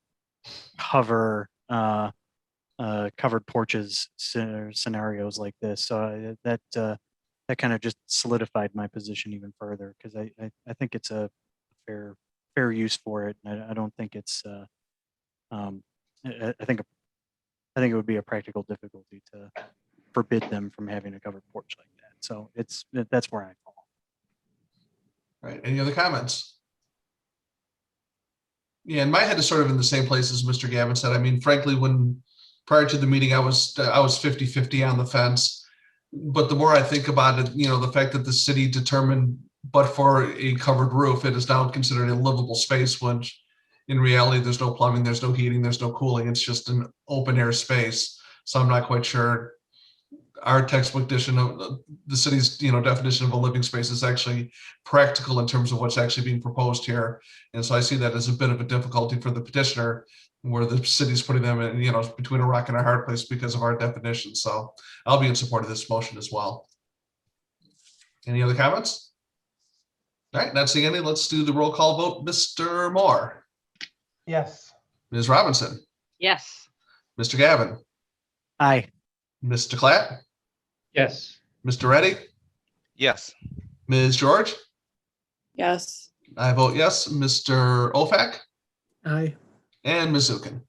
cover covered porches scenarios like this. So that kind of just solidified my position even further, because I think it's a fair use for it. And I don't think it's I think it would be a practical difficulty to forbid them from having a covered porch like that. So that's where I fall. All right, any other comments? Yeah, and my head is sort of in the same place as Mr. Gavin said. I mean, frankly, when prior to the meeting, I was 50-50 on the fence. But the more I think about it, the fact that the city determined, but for a covered roof, it is now considered a livable space, which in reality, there's no plumbing, there's no heating, there's no cooling. It's just an open air space. So I'm not quite sure our textbook edition of the city's definition of a living space is actually practical in terms of what's actually being proposed here. And so I see that as a bit of a difficulty for the petitioner, where the city's putting them in between a rock and a hard place because of our definition. So I'll be in support of this motion as well. Any other comments? All right, not seeing any. Let's do the roll call vote. Mr. Moore. Yes. Ms. Robinson. Yes. Mr. Gavin. Aye. Mr. Klatt. Yes. Mr. Reddy. Yes. Ms. George. Yes. I vote yes. Mr. Ofak. Aye. And Ms. Zukin.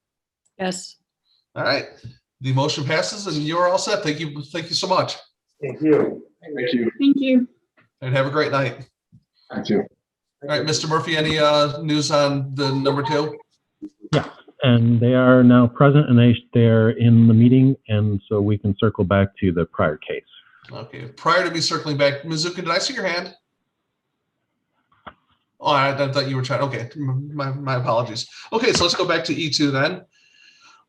Yes. All right. The motion passes and you're all set. Thank you. Thank you so much. Thank you. Thank you. Thank you. And have a great night. Thank you. All right, Mr. Murphy, any news on the number 2? Yes, and they are now present and they're in the meeting, and so we can circle back to the prior case. Okay, prior to me circling back, Ms. Zukin, did I see your hand? Oh, I thought you were trying. Okay, my apologies. Okay, so let's go back to E2 then,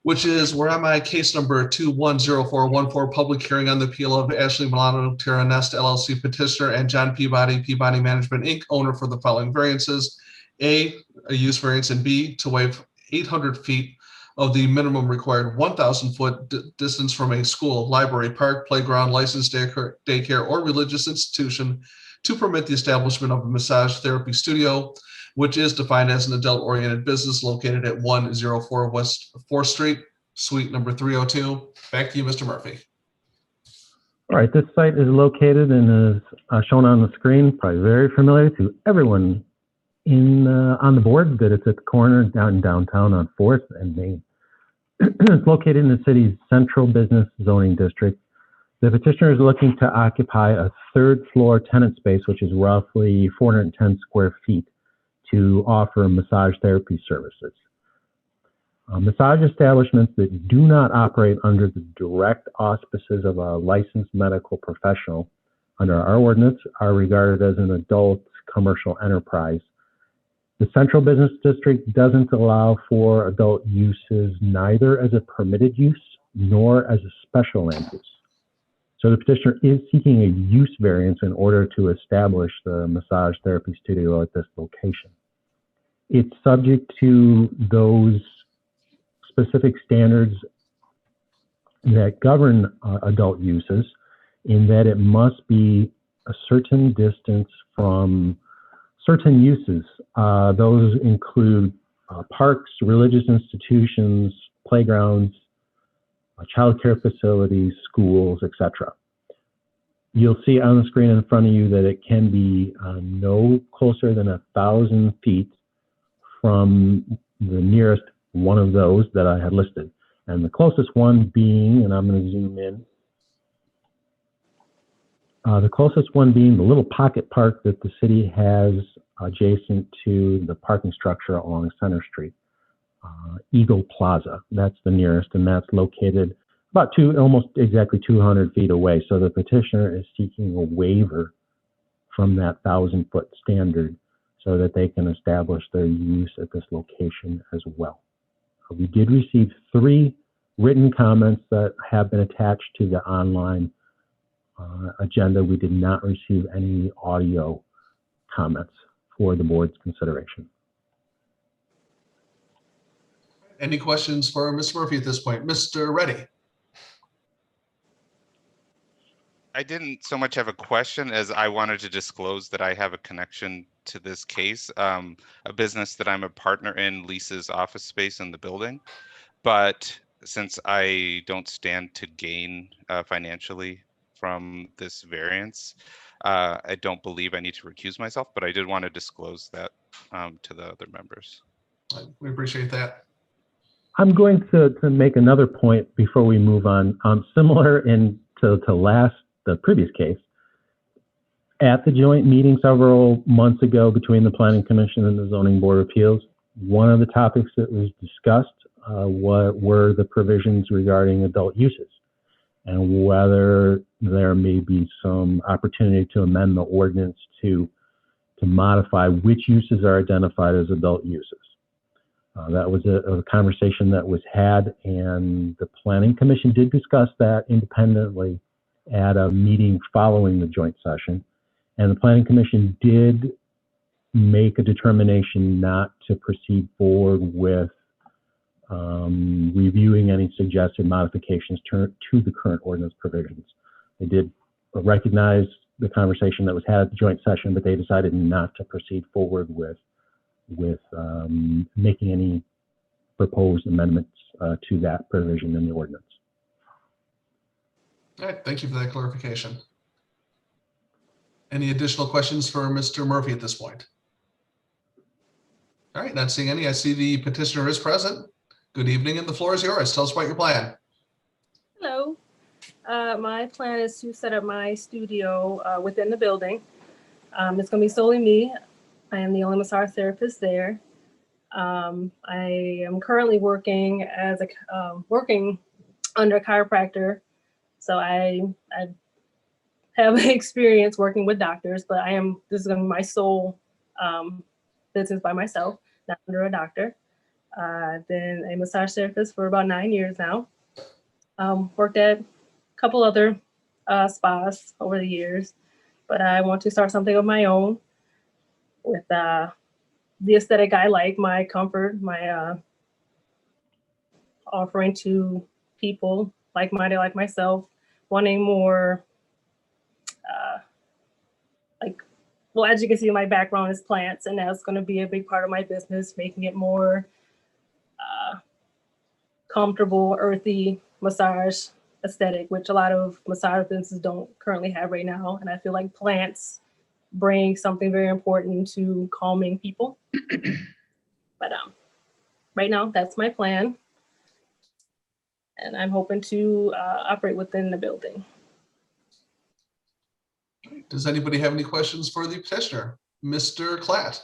which is we're on my case number 210414, public hearing on the appeal of Ashley Milano Terra Nest LLC petitioner and John Peabody Management Inc. owner for the following variances: A use variance, and B, to waive 800 feet of the minimum required 1,000 foot distance from a school, library, park, playground, licensed daycare, or religious institution to permit the establishment of a massage therapy studio, which is defined as an adult-oriented business located at 104 West 4th Street, suite number 302. Back to you, Mr. Murphy. All right, this site is located and is shown on the screen, probably very familiar to everyone on the board, that it's at the corner downtown on 4th and Main. It's located in the city's central business zoning district. The petitioner is looking to occupy a 3rd floor tenant space, which is roughly 410 square feet, to offer massage therapy services. Massage establishments that do not operate under the direct auspices of a licensed medical professional under our ordinance are regarded as an adult commercial enterprise. The central business district doesn't allow for adult uses neither as a permitted use nor as a special land use. So the petitioner is seeking a use variance in order to establish the massage therapy studio at this location. It's subject to those specific standards that govern adult uses, in that it must be a certain distance from certain uses. Those include parks, religious institutions, playgrounds, childcare facilities, schools, etc. You'll see on the screen in front of you that it can be no closer than 1,000 feet from the nearest one of those that I had listed. And the closest one being, and I'm going to zoom in, the closest one being the little pocket park that the city has adjacent to the parking structure along Center Street, Eagle Plaza. That's the nearest, and that's located about almost exactly 200 feet away. So the petitioner is seeking a waiver from that 1,000-foot standard so that they can establish their use at this location as well. We did receive 3 written comments that have been attached to the online agenda. We did not receive any audio comments for the board's consideration. Any questions for Mr. Murphy at this point? Mr. Reddy. I didn't so much have a question as I wanted to disclose that I have a connection to this case. A business that I'm a partner in leases office space in the building, but since I don't stand to gain financially from this variance, I don't believe I need to recuse myself, but I did want to disclose that to the other members. We appreciate that. I'm going to make another point before we move on. Similar to the previous case, at the joint meeting several months ago between the Planning Commission and the Zoning Board of Appeals, one of the topics that was discussed were the provisions regarding adult uses and whether there may be some opportunity to amend the ordinance to modify which uses are identified as adult uses. That was a conversation that was had, and the Planning Commission did discuss that independently at a meeting following the joint session. And the Planning Commission did make a determination not to proceed forward with reviewing any suggested modifications to the current ordinance provisions. They did recognize the conversation that was had at the joint session, but they decided not to proceed forward with making any proposed amendments to that provision in the ordinance. All right, thank you for that clarification. Any additional questions for Mr. Murphy at this point? All right, not seeing any. I see the petitioner is present. Good evening, and the floor is yours. Tell us about your plan. Hello. My plan is to set up my studio within the building. It's going to be solely me. I am the only massage therapist there. I am currently working as working under a chiropractor. So I have experience working with doctors, but this is going to be my sole business by myself, not under a doctor. Been a massage therapist for about 9 years now. Worked at a couple other spas over the years, but I want to start something of my own with the aesthetic I like, my comfort, my offering to people like-minded like myself, wanting more, as you can see, my background is plants, and that's going to be a big part of my business, making it more comfortable, earthy massage aesthetic, which a lot of massage businesses don't currently have right now. And I feel like plants bring something very important to calming people. But right now, that's my plan. And I'm hoping to operate within the building. Does anybody have any questions for the petitioner? Mr. Klatt.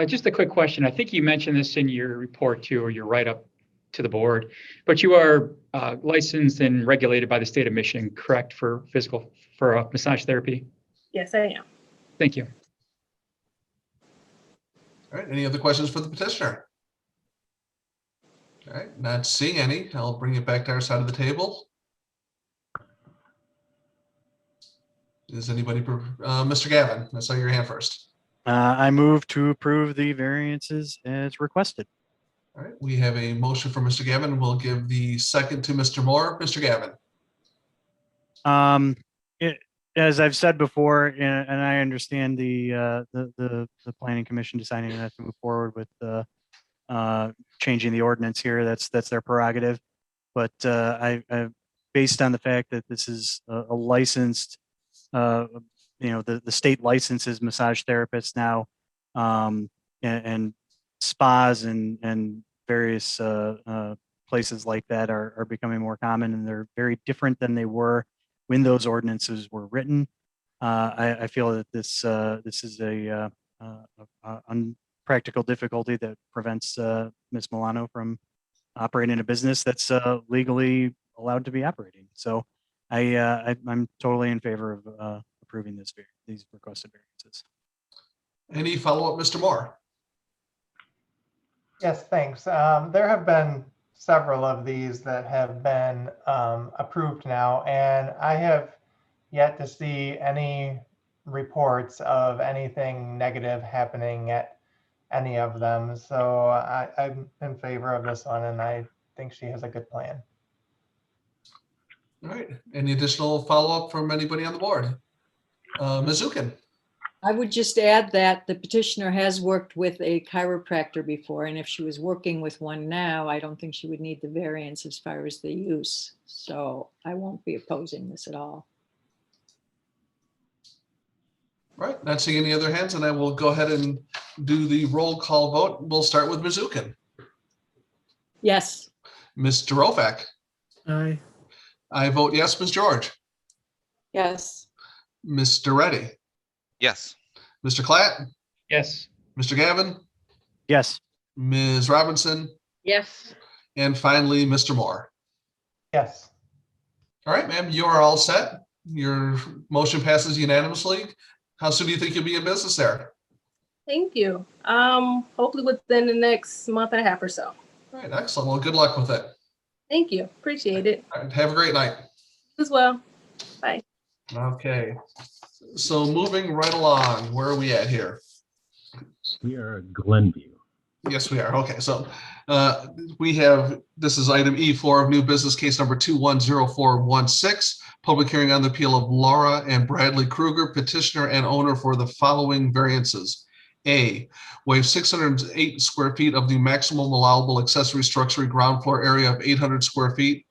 Just a quick question. I think you mentioned this in your report too, or your write-up. to the board. But you are licensed and regulated by the state of Michigan, correct, for massage therapy? Yes, I am. Thank you. All right, any other questions for the petitioner? All right, not seeing any. I'll bring it back to our side of the table. Is anybody, Mr. Gavin, I saw your hand first. I move to approve the variances as requested. All right, we have a motion for Mr. Gavin. We'll give the second to Mr. Moore. Mr. Gavin. As I've said before, and I understand the planning commission deciding not to move forward with changing the ordinance here. That's their prerogative. But I based on the fact that this is a licensed, the state licenses massage therapists now, and spas and various places like that are becoming more common, and they're very different than they were when those ordinances were written. I feel that this is a unpractical difficulty that prevents Ms. Milano from operating a business that's legally allowed to be operating. So I'm totally in favor of approving these requested variances. Any follow-up, Mr. Moore? Yes, thanks. There have been several of these that have been approved now, and I have yet to see any reports of anything negative happening at any of them. So I'm in favor of this one, and I think she has a good plan. All right, any additional follow-up from anybody on the board? Ms. Zukin. I would just add that the petitioner has worked with a chiropractor before, and if she was working with one now, I don't think she would need the variance as far as the use. So I won't be opposing this at all. All right, not seeing any other hands, and I will go ahead and do the roll call vote. We'll start with Ms. Zukin. Yes. Mr. Rovak. Aye. I vote yes. Ms. George. Yes. Mr. Reddy. Yes. Mr. Klatt. Yes. Mr. Gavin. Yes. Ms. Robinson. Yes. And finally, Mr. Moore. Yes. All right, ma'am, you are all set. Your motion passes unanimously. How soon do you think you'll be in business there? Thank you. Hopefully within the next month and a half or so. All right, excellent. Well, good luck with it. Thank you. Appreciate it. All right, have a great night. As well. Bye. Okay. So moving right along, where are we at here? We are at Glenview. Yes, we are. Okay, so we have, this is item E4 of new business case number 210416, public hearing on the appeal of Laura and Bradley Kruger, petitioner and owner for the following variances. A, waive 608 square feet of the maximum allowable accessory structure ground floor area of 800 square feet.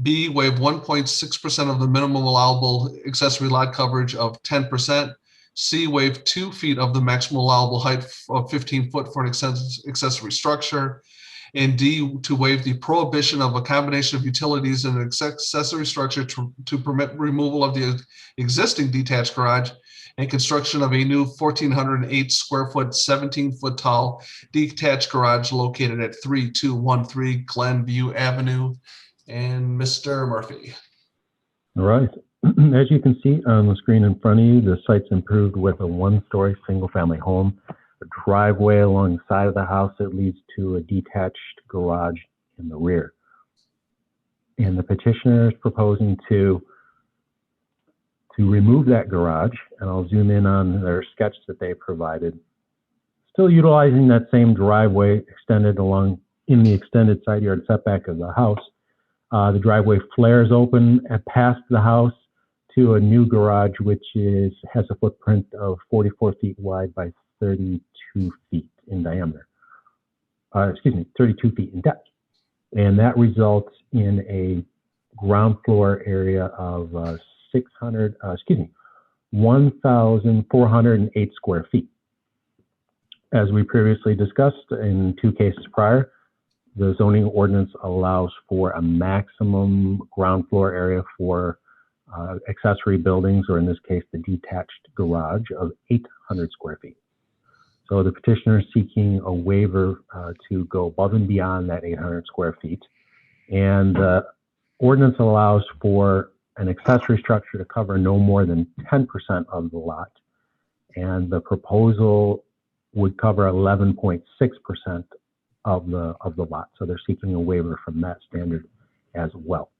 B, waive 1.6% of the minimum allowable accessory lot coverage of 10%. C, waive 2 feet of the maximum allowable height of 15 foot for an accessory structure. And D, to waive the prohibition of a combination of utilities in an accessory structure to permit removal of the existing detached garage and construction of a new 1,408 square foot, 17 foot tall detached garage located at 3213 Glenview Avenue. And Mr. Murphy. All right. As you can see on the screen in front of you, the site's improved with a one-story single-family home, a driveway along the side of the house that leads to a detached garage in the rear. And the petitioner is proposing to remove that garage, and I'll zoom in on their sketch that they provided. Still utilizing that same driveway extended along in the extended side yard setback of the house. The driveway flares open and past the house to a new garage, which has a footprint of 44 feet wide by 32 feet in diameter. 32 feet in depth. And that results in a ground floor area of 1,408 square feet. As we previously discussed in 2 cases prior, the zoning ordinance allows for a maximum ground floor area for accessory buildings, or in this case, the detached garage of 800 square feet. So the petitioner is seeking a waiver to go above and beyond that 800 square feet. And the ordinance allows for an accessory structure to cover no more than 10% of the lot. And the proposal would cover 11.6% of the lot. So they're seeking a waiver from that standard as well.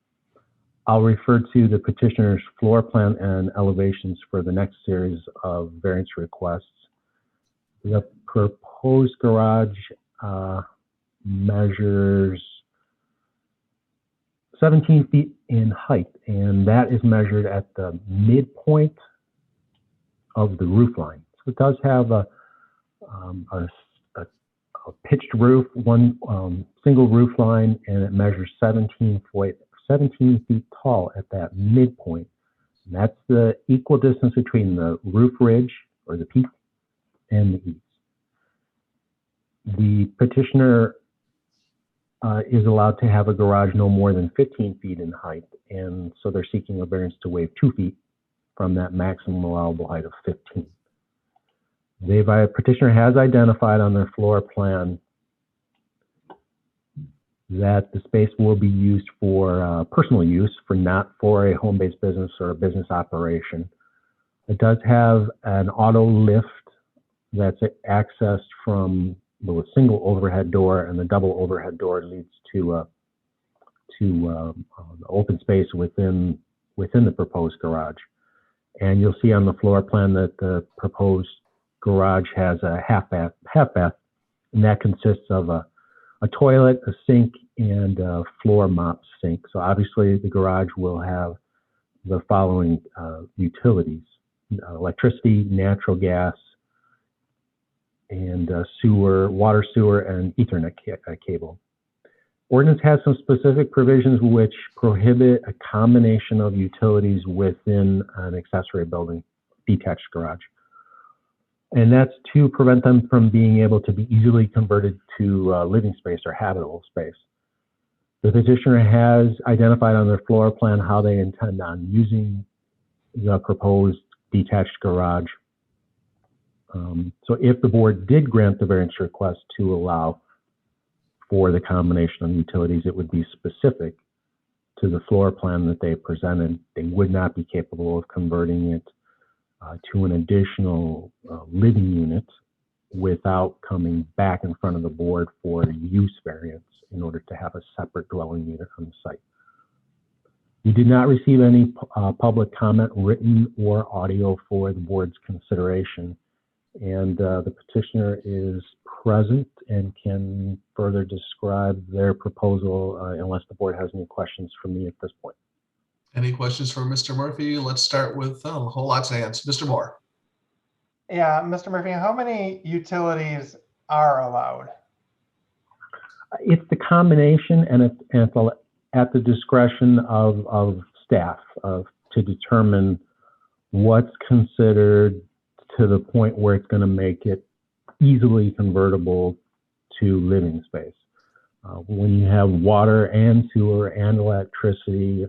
I'll refer to the petitioner's floor plan and elevations for the next series of variance requests. The proposed garage measures 17 feet in height, and that is measured at the midpoint of the roof line. So it does have a pitched roof, one single roof line, and it measures 17 feet tall at that midpoint. And that's the equal distance between the roof ridge, or the peak, and the eaves. The petitioner is allowed to have a garage no more than 15 feet in height, and so they're seeking a variance to waive 2 feet from that maximum allowable height of 15. The petitioner has identified on their floor plan that the space will be used for personal use, not for a home-based business or a business operation. It does have an auto lift that's accessed from the single overhead door, and the double overhead door leads to the open space within the proposed garage. And you'll see on the floor plan that the proposed garage has a half bath, and that consists of a toilet, a sink, and a floor mop sink. So obviously the garage will have the following utilities: electricity, natural gas, and water, sewer, and Ethernet cable. Ordinance has some specific provisions which prohibit a combination of utilities within an accessory building, detached garage. And that's to prevent them from being able to be easily converted to living space or habitable space. The petitioner has identified on their floor plan how they intend on using the proposed detached garage. So if the board did grant the variance request to allow for the combination of utilities, it would be specific to the floor plan that they presented. They would not be capable of converting it to an additional living unit without coming back in front of the board for use variance in order to have a separate dwelling unit on the site. We did not receive any public comment, written or audio, for the board's consideration. And the petitioner is present and can further describe their proposal unless the board has any questions for me at this point. Any questions for Mr. Murphy? Let's start with a whole lots of hands. Mr. Moore. Yeah, Mr. Murphy, how many utilities are allowed? It's the combination, and it's at the discretion of staff to determine what's considered to the point where it's going to make it easily convertible to living space. When you have water and sewer and electricity,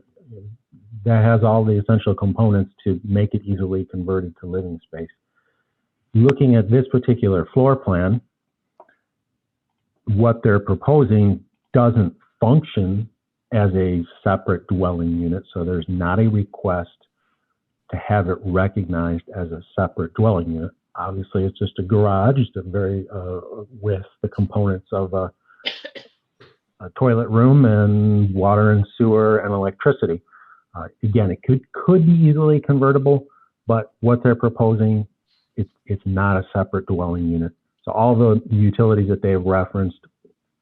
that has all the essential components to make it easily converted to living space. Looking at this particular floor plan, what they're proposing doesn't function as a separate dwelling unit, so there's not a request to have it recognized as a separate dwelling unit. Obviously, it's just a garage, with the components of a toilet room and water and sewer and electricity. Again, it could be easily convertible, but what they're proposing, it's not a separate dwelling unit. So all the utilities that they've referenced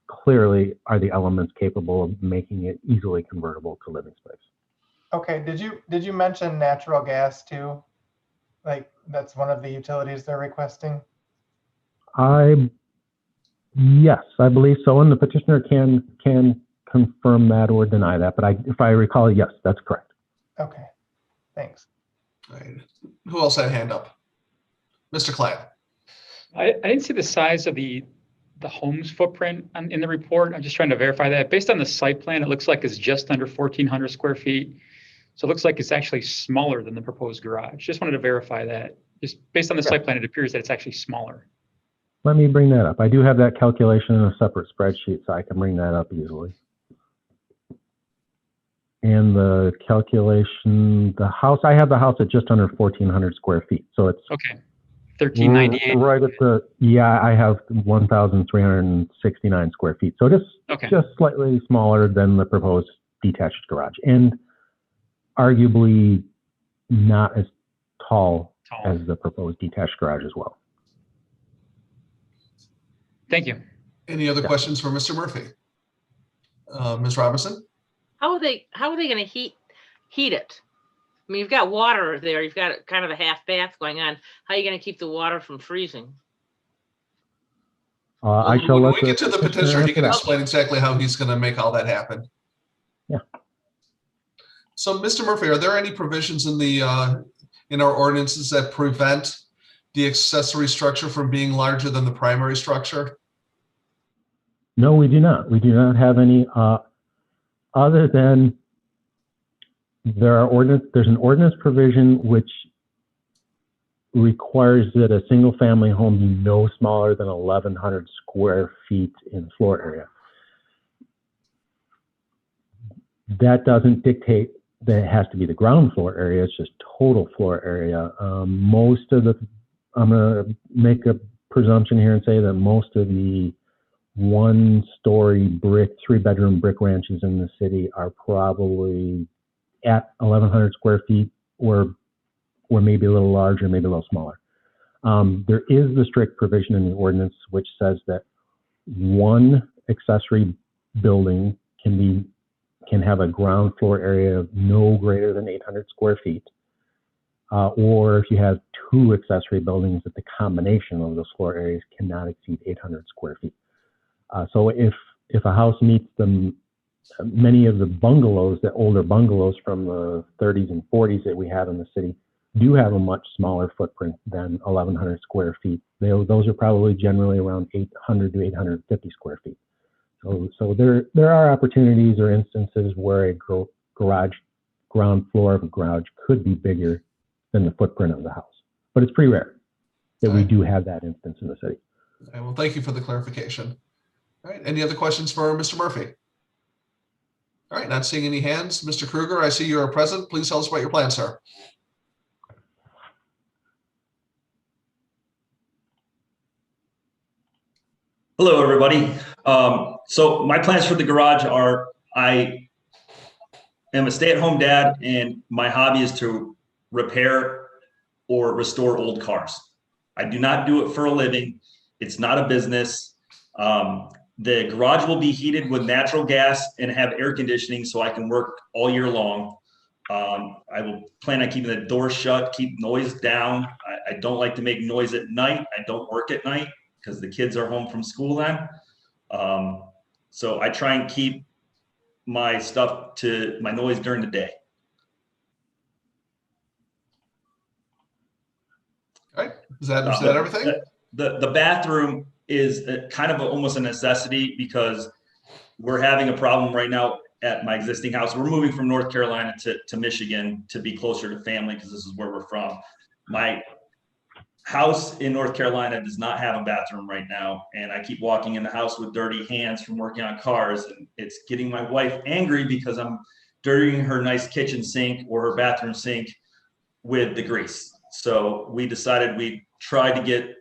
clearly are the elements capable of making it easily convertible to living space. Okay, did you mention natural gas too? Like that's one of the utilities they're requesting? Yes, I believe so, and the petitioner can confirm that or deny that, but if I recall, yes, that's correct. Okay, thanks. All right. Who else had a hand up? Mr. Cladd. I didn't see the size of the home's footprint in the report. I'm just trying to verify that. Based on the site plan, it looks like it's just under 1,400 square feet. So it looks like it's actually smaller than the proposed garage. Just wanted to verify that. Just based on the site plan, it appears that it's actually smaller. Let me bring that up. I do have that calculation in a separate spreadsheet, so I can bring that up easily. And the calculation, the house, I have the house at just under 1,400 square feet. So it's Okay. 1398. right at the, yeah, I have 1,369 square feet. So just slightly smaller than the proposed detached garage, and arguably not as tall as the proposed detached garage as well. Thank you. Any other questions for Mr. Murphy? Ms. Robinson? How are they going to heat it? I mean, you've got water there. You've got kind of a half bath going on. How are you going to keep the water from freezing? I shall when let we get to the petitioner, he can answer explain exactly how he's going to make all that happen. Yeah. So, Mr. Murphy, are there any provisions in the in our ordinances that prevent the accessory structure from being larger than the primary structure? No, we do not. We do not have any other than there's an ordinance provision which requires that a single family home be no smaller than 1,100 square feet in floor area. That doesn't dictate that it has to be the ground floor area. It's just total floor area. I'm going to make a presumption here and say that most of the one-story brick, three-bedroom brick ranches in the city are probably at 1,100 square feet, or maybe a little larger, maybe a little smaller. There is the strict provision in the ordinance which says that one accessory building can have a ground floor area of no greater than 800 square feet. Or if you have two accessory buildings, that the combination of those floor areas cannot exceed 800 square feet. So if a house meets many of the bungalows, the older bungalows from the 30s and 40s that we have in the city, do have a much smaller footprint than 1,100 square feet. Those are probably generally around 800 to 850 square feet. So there are opportunities or instances where a ground floor of a garage could be bigger than the footprint of the house, but it's pretty rare that we do have that instance in the city. Okay, well, thank you for the clarification. All right, any other questions for Mr. Murphy? All right, not seeing any hands. Mr. Kruger, I see you are present. Please tell us about your plan, sir. Hello, everybody. So my plans for the garage are, I am a stay-at-home dad, and my hobby is to repair or restore old cars. I do not do it for a living. It's not a business. The garage will be heated with natural gas and have air conditioning so I can work all year long. I will plan on keeping the door shut, keep noise down. I don't like to make noise at night. I don't work at night because the kids are home from school then. So I try and keep my stuff to my noise during the day. All right, is that everything? The bathroom is kind of almost a necessity because we're having a problem right now at my existing house. We're moving from North Carolina to Michigan to be closer to family because this is where we're from. My house in North Carolina does not have a bathroom right now, and I keep walking in the house with dirty hands from working on cars, and it's getting my wife angry because I'm dirtying her nice kitchen sink or her bathroom sink with the grease. So we decided we'd try to get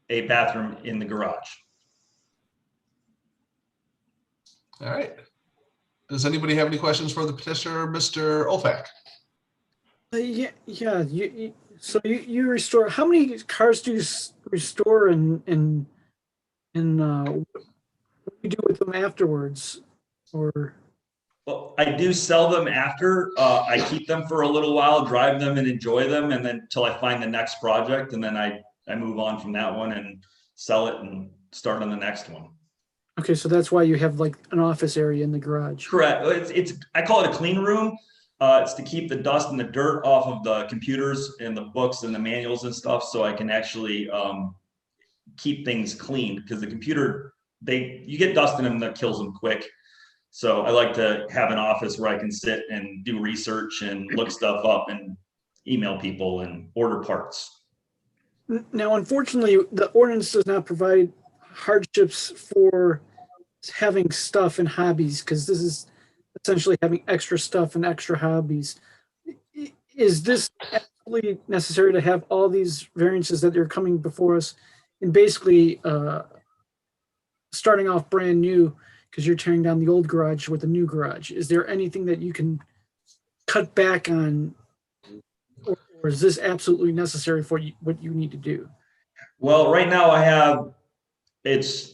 a bathroom in the garage. All right. Does anybody have any questions for the petitioner, Mr. Olfak? Yeah. So you restore. How many cars do you restore, and what do you do with them afterwards? Or well, I do sell them after. I keep them for a little while, drive them and enjoy them, and then until I find the next project, and then I move on from that one and sell it and start on the next one. Okay, so that's why you have like an office area in the garage. Correct. It's I call it a clean room. It's to keep the dust and the dirt off of the computers and the books and the manuals and stuff, so I can actually keep things clean, because the computer, you get dust in them that kills them quick. So I like to have an office where I can sit and do research and look stuff up and email people and order parts. Now, unfortunately, the ordinance does not provide hardships for having stuff and hobbies, because this is essentially having extra stuff and extra hobbies. Is this absolutely necessary to have all these variances that are coming before us and basically starting off brand new because you're tearing down the old garage with a new garage? Is there anything that you can cut back on, or is this absolutely necessary for you, what you need to do? Well, right now I have, it's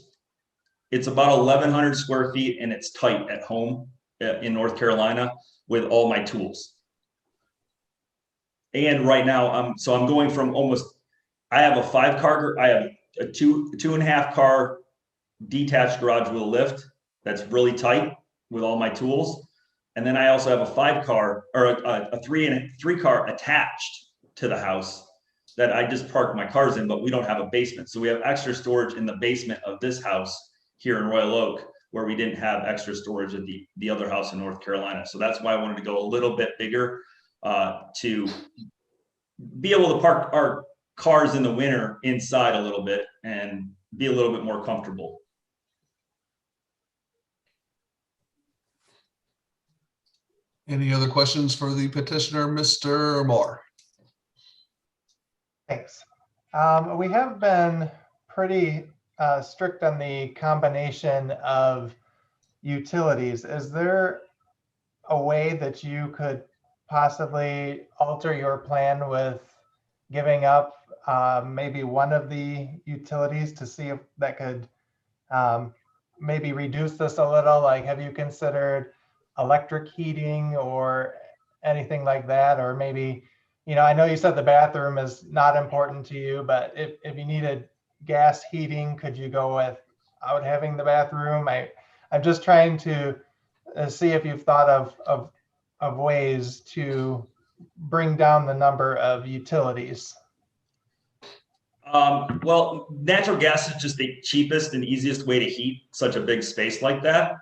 about 1,100 square feet and it's tight at home in North Carolina with all my tools. And right now I'm going from I have a 5-car, I have a 2.5 car detached garage with a lift that's really tight with all my tools. And then I also have a 5-car or a 3-car attached to the house that I just park my cars in, but we don't have a basement. So we have extra storage in the basement of this house here in Royal Oak, where we didn't have extra storage at the other house in North Carolina. So that's why I wanted to go a little bit bigger to be able to park our cars in the winter inside a little bit and be a little bit more comfortable. Any other questions for the petitioner, Mr. Moore? Thanks. We have been pretty strict on the combination of utilities. Is there a way that you could possibly alter your plan with giving up maybe one of the utilities to see if that could maybe reduce this a little? Like, have you considered electric heating or anything like that? Or maybe, I know you said the bathroom is not important to you, but if you needed gas heating, could you go without having the bathroom? I'm just trying to see if you've thought of ways to bring down the number of utilities. Well, natural gas is just the cheapest and easiest way to heat such a big space like that.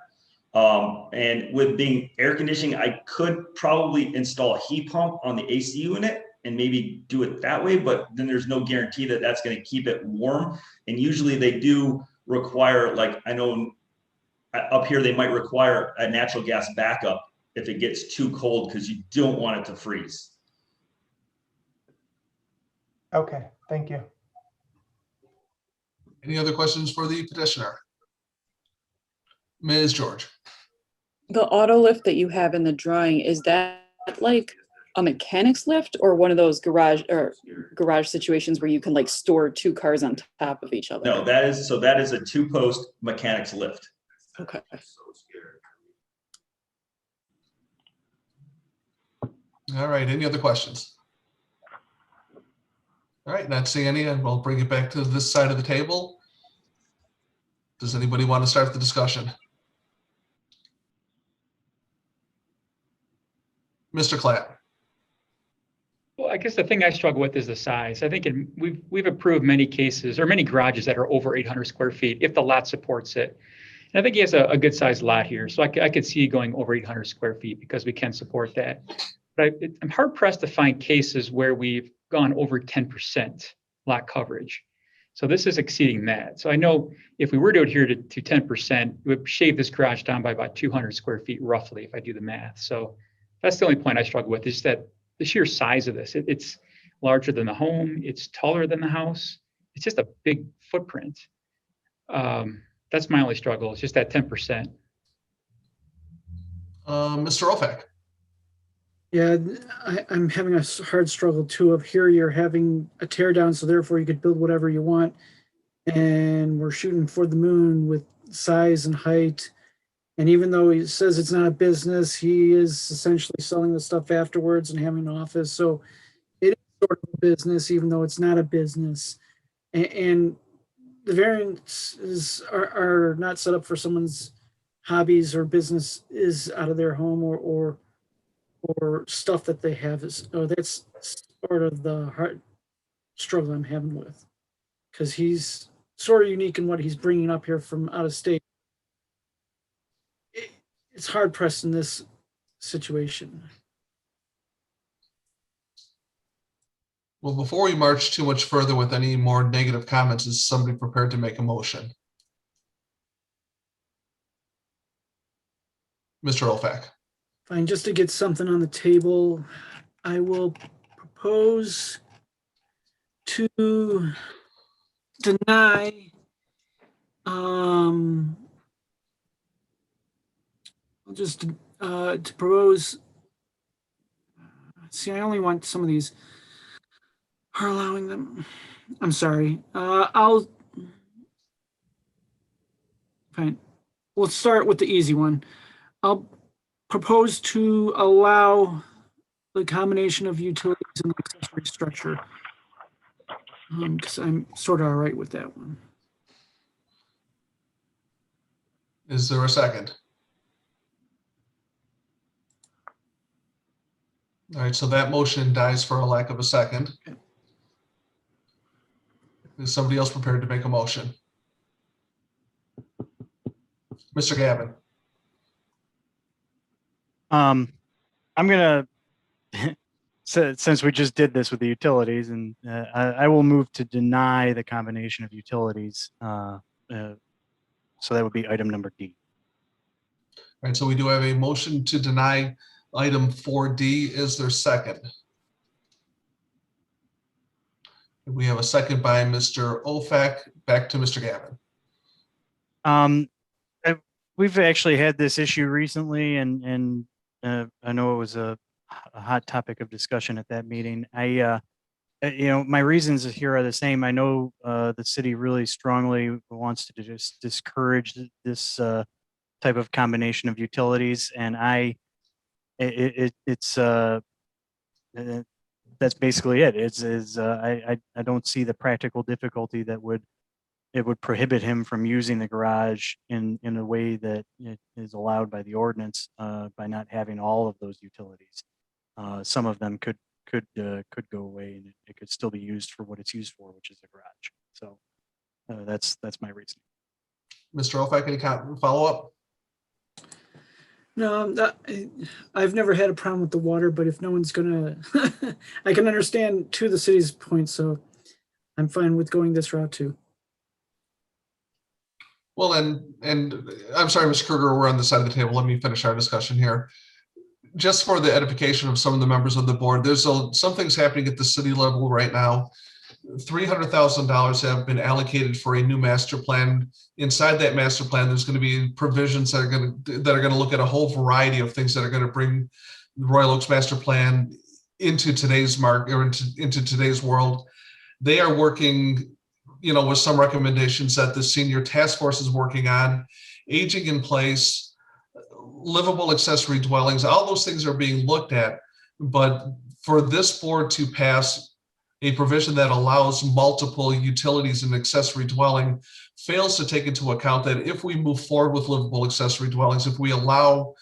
And with being air conditioning, I could probably install a heat pump on the AC unit and maybe do it that way, but then there's no guarantee that that's going to keep it warm. And usually they do require, like, I know up here they might require a natural gas backup if it gets too cold, because you don't want it to freeze. Okay, thank you. Any other questions for the petitioner? Ms. George. The auto lift that you have in the drawing, is that like a mechanic's lift or one of those garage situations where you can like store 2 cars on top of each other? No, that is a 2-post mechanic's lift. Okay. All right, any other questions? All right, not seeing any, and we'll bring it back to this side of the table. Does anybody want to start the discussion? Mr. Clapp. Well, I guess the thing I struggle with is the size. I think we've approved many cases or many garages that are over 800 square feet if the lot supports it. And I think he has a good sized lot here. So I could see going over 800 square feet because we can support that. But I'm hard pressed to find cases where we've gone over 10% lot coverage. So this is exceeding that. So I know if we were to adhere to 10%, it would shave this garage down by about 200 square feet roughly if I do the math. So that's the only point I struggle with, is that the sheer size of this. It's larger than the home. It's taller than the house. It's just a big footprint. That's my only struggle. It's just that 10%. Mr. Ofak. Yeah, I'm having a hard struggle too of here you're having a tear down, so therefore you could build whatever you want. And we're shooting for the moon with size and height. And even though he says it's not a business, he is essentially selling the stuff afterwards and having an office. So it is sort of a business, even though it's not a business. And the variances are not set up for someone's hobbies or business is out of their home or stuff that they have. That's sort of the hard struggle I'm having with, because he's sort of unique in what he's bringing up here from out of state. It's hard pressed in this situation. Well, before we march too much further with any more negative comments, is somebody prepared to make a motion? Mr. Ofac. Fine, just to get something on the table, I will propose to deny I'll just to propose. See, I only want some of these are allowing them. I'm sorry. I'll fine. We'll start with the easy one. I'll propose to allow the combination of utilities and accessory structure. Because I'm sort of all right with that one. Is there a second? All right, so that motion dies for a lack of a second. Is somebody else prepared to make a motion? Mr. Gavin. I'm gonna, since we just did this with the utilities, and I will move to deny the combination of utilities. So that would be item number D. All right, so we do have a motion to deny item 4D. Is there second? We have a second by Mr. Ofac. Back to Mr. Gavin. We've actually had this issue recently, and I know it was a hot topic of discussion at that meeting. My reasons here are the same. I know the city really strongly wants to just discourage this type of combination of utilities, and that's basically it. I don't see the practical difficulty that would prohibit him from using the garage in a way that it is allowed by the ordinance by not having all of those utilities. Some of them could go away, and it could still be used for what it's used for, which is a garage. So that's my reason. Mr. Ofac, any follow up? No, I've never had a problem with the water, but if no one's gonna, I can understand to the city's point, so I'm fine with going this route too. Well, and I'm sorry, Mr. Kruger, we're on the side of the table. Let me finish our discussion here. Just for the edification of some of the members of the board, there's some things happening at the city level right now. $300,000 have been allocated for a new master plan. Inside that master plan, there's going to be provisions that are going to look at a whole variety of things that are going to bring the Royal Oaks master plan into today's market or into today's world. They are working, with some recommendations that the senior task force is working on, aging in place, livable accessory dwellings. All those things are being looked at, but for this board to pass a provision that allows multiple utilities in accessory dwelling fails to take into account that if we move forward with livable accessory dwellings, if we allow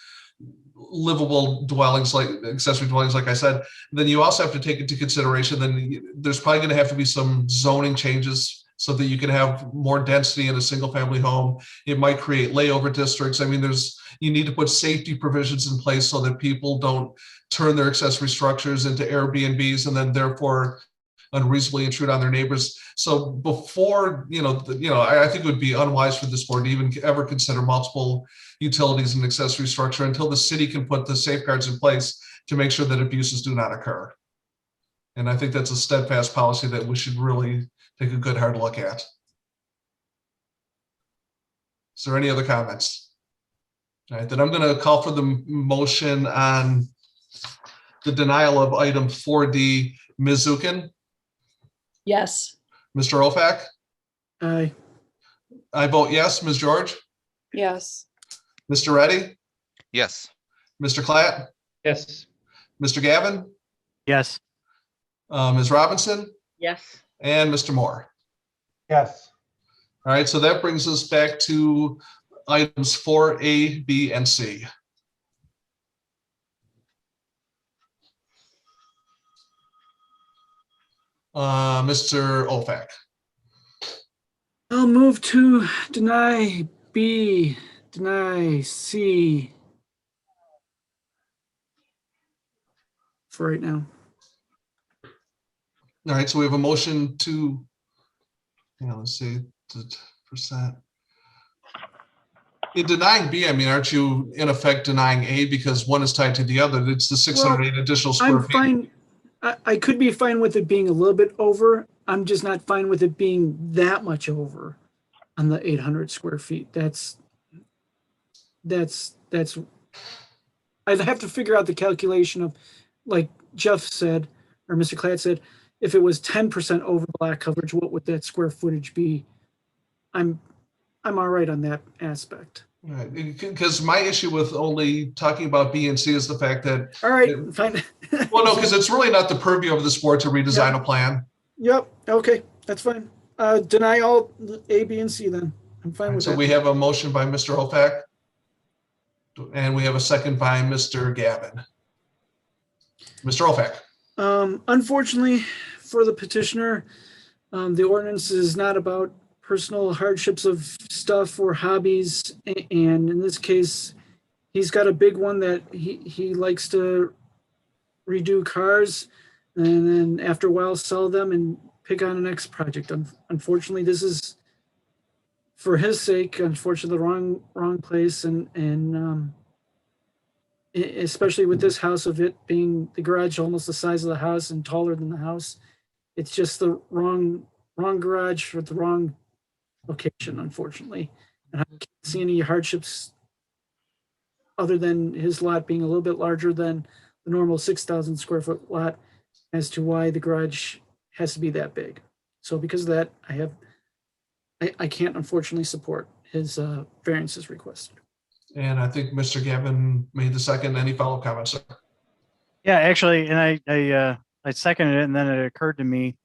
livable dwellings like accessory dwellings, like I said, then you also have to take into consideration, then there's probably going to have to be some zoning changes so that you can have more density in a single family home. It might create layover districts. I mean, you need to put safety provisions in place so that people don't turn their accessory structures into Airbnbs and then therefore unreasonably intrude on their neighbors. So before, I think it would be unwise for this board to even ever consider multiple utilities and accessory structure until the city can put the safeguards in place to make sure that abuses do not occur. And I think that's a steadfast policy that we should really take a good hard look at. Is there any other comments? All right, then I'm going to call for the motion on the denial of item 4D. Ms. Zukin? Yes. Mr. Ofac? Aye. I vote yes. Ms. George? Yes. Mr. Reddy? Yes. Mr. Klatt? Yes. Mr. Gavin? Yes. Ms. Robinson? Yes. And Mr. Moore? Yes. All right, so that brings us back to items 4A, B, and C. Mr. Ofac. I'll move to deny B, deny C for right now. All right, so we have a motion to, let's see, percent. In denying B, I mean, aren't you in effect denying A because one is tied to the other? It's the 608 additional square I'm feet. fine. I could be fine with it being a little bit over. I'm just not fine with it being that much over on the 800 square feet. I'd have to figure out the calculation of, like Jeff said, or Mr. Klatt said, if it was 10% over black coverage, what would that square footage be? I'm all right on that aspect. Right, because my issue with only talking about B and C is the fact that. All right, fine. Well, no, because it's really not the purview of this board to redesign a plan. Yep, okay, that's fine. Deny all A, B, and C then. I'm fine with So that. we have a motion by Mr. Hofak. And we have a second by Mr. Gavin. Mr. Hofak. Unfortunately for the petitioner, the ordinance is not about personal hardships of stuff or hobbies. And in this case, he's got a big one that he likes to redo cars and then after a while sell them and pick on the next project. Unfortunately, this is, for his sake, unfortunately, the wrong place. And especially with this house of it being the garage almost the size of the house and taller than the house, it's just the wrong garage with the wrong location, unfortunately. And I can't see any hardships other than his lot being a little bit larger than the normal 6,000 square foot lot as to why the garage has to be that big. So because of that, I can't unfortunately support his variances requested. And I think Mr. Gavin made the second. Any follow-up comments, sir? Yeah, actually, and I seconded it, and then it occurred to me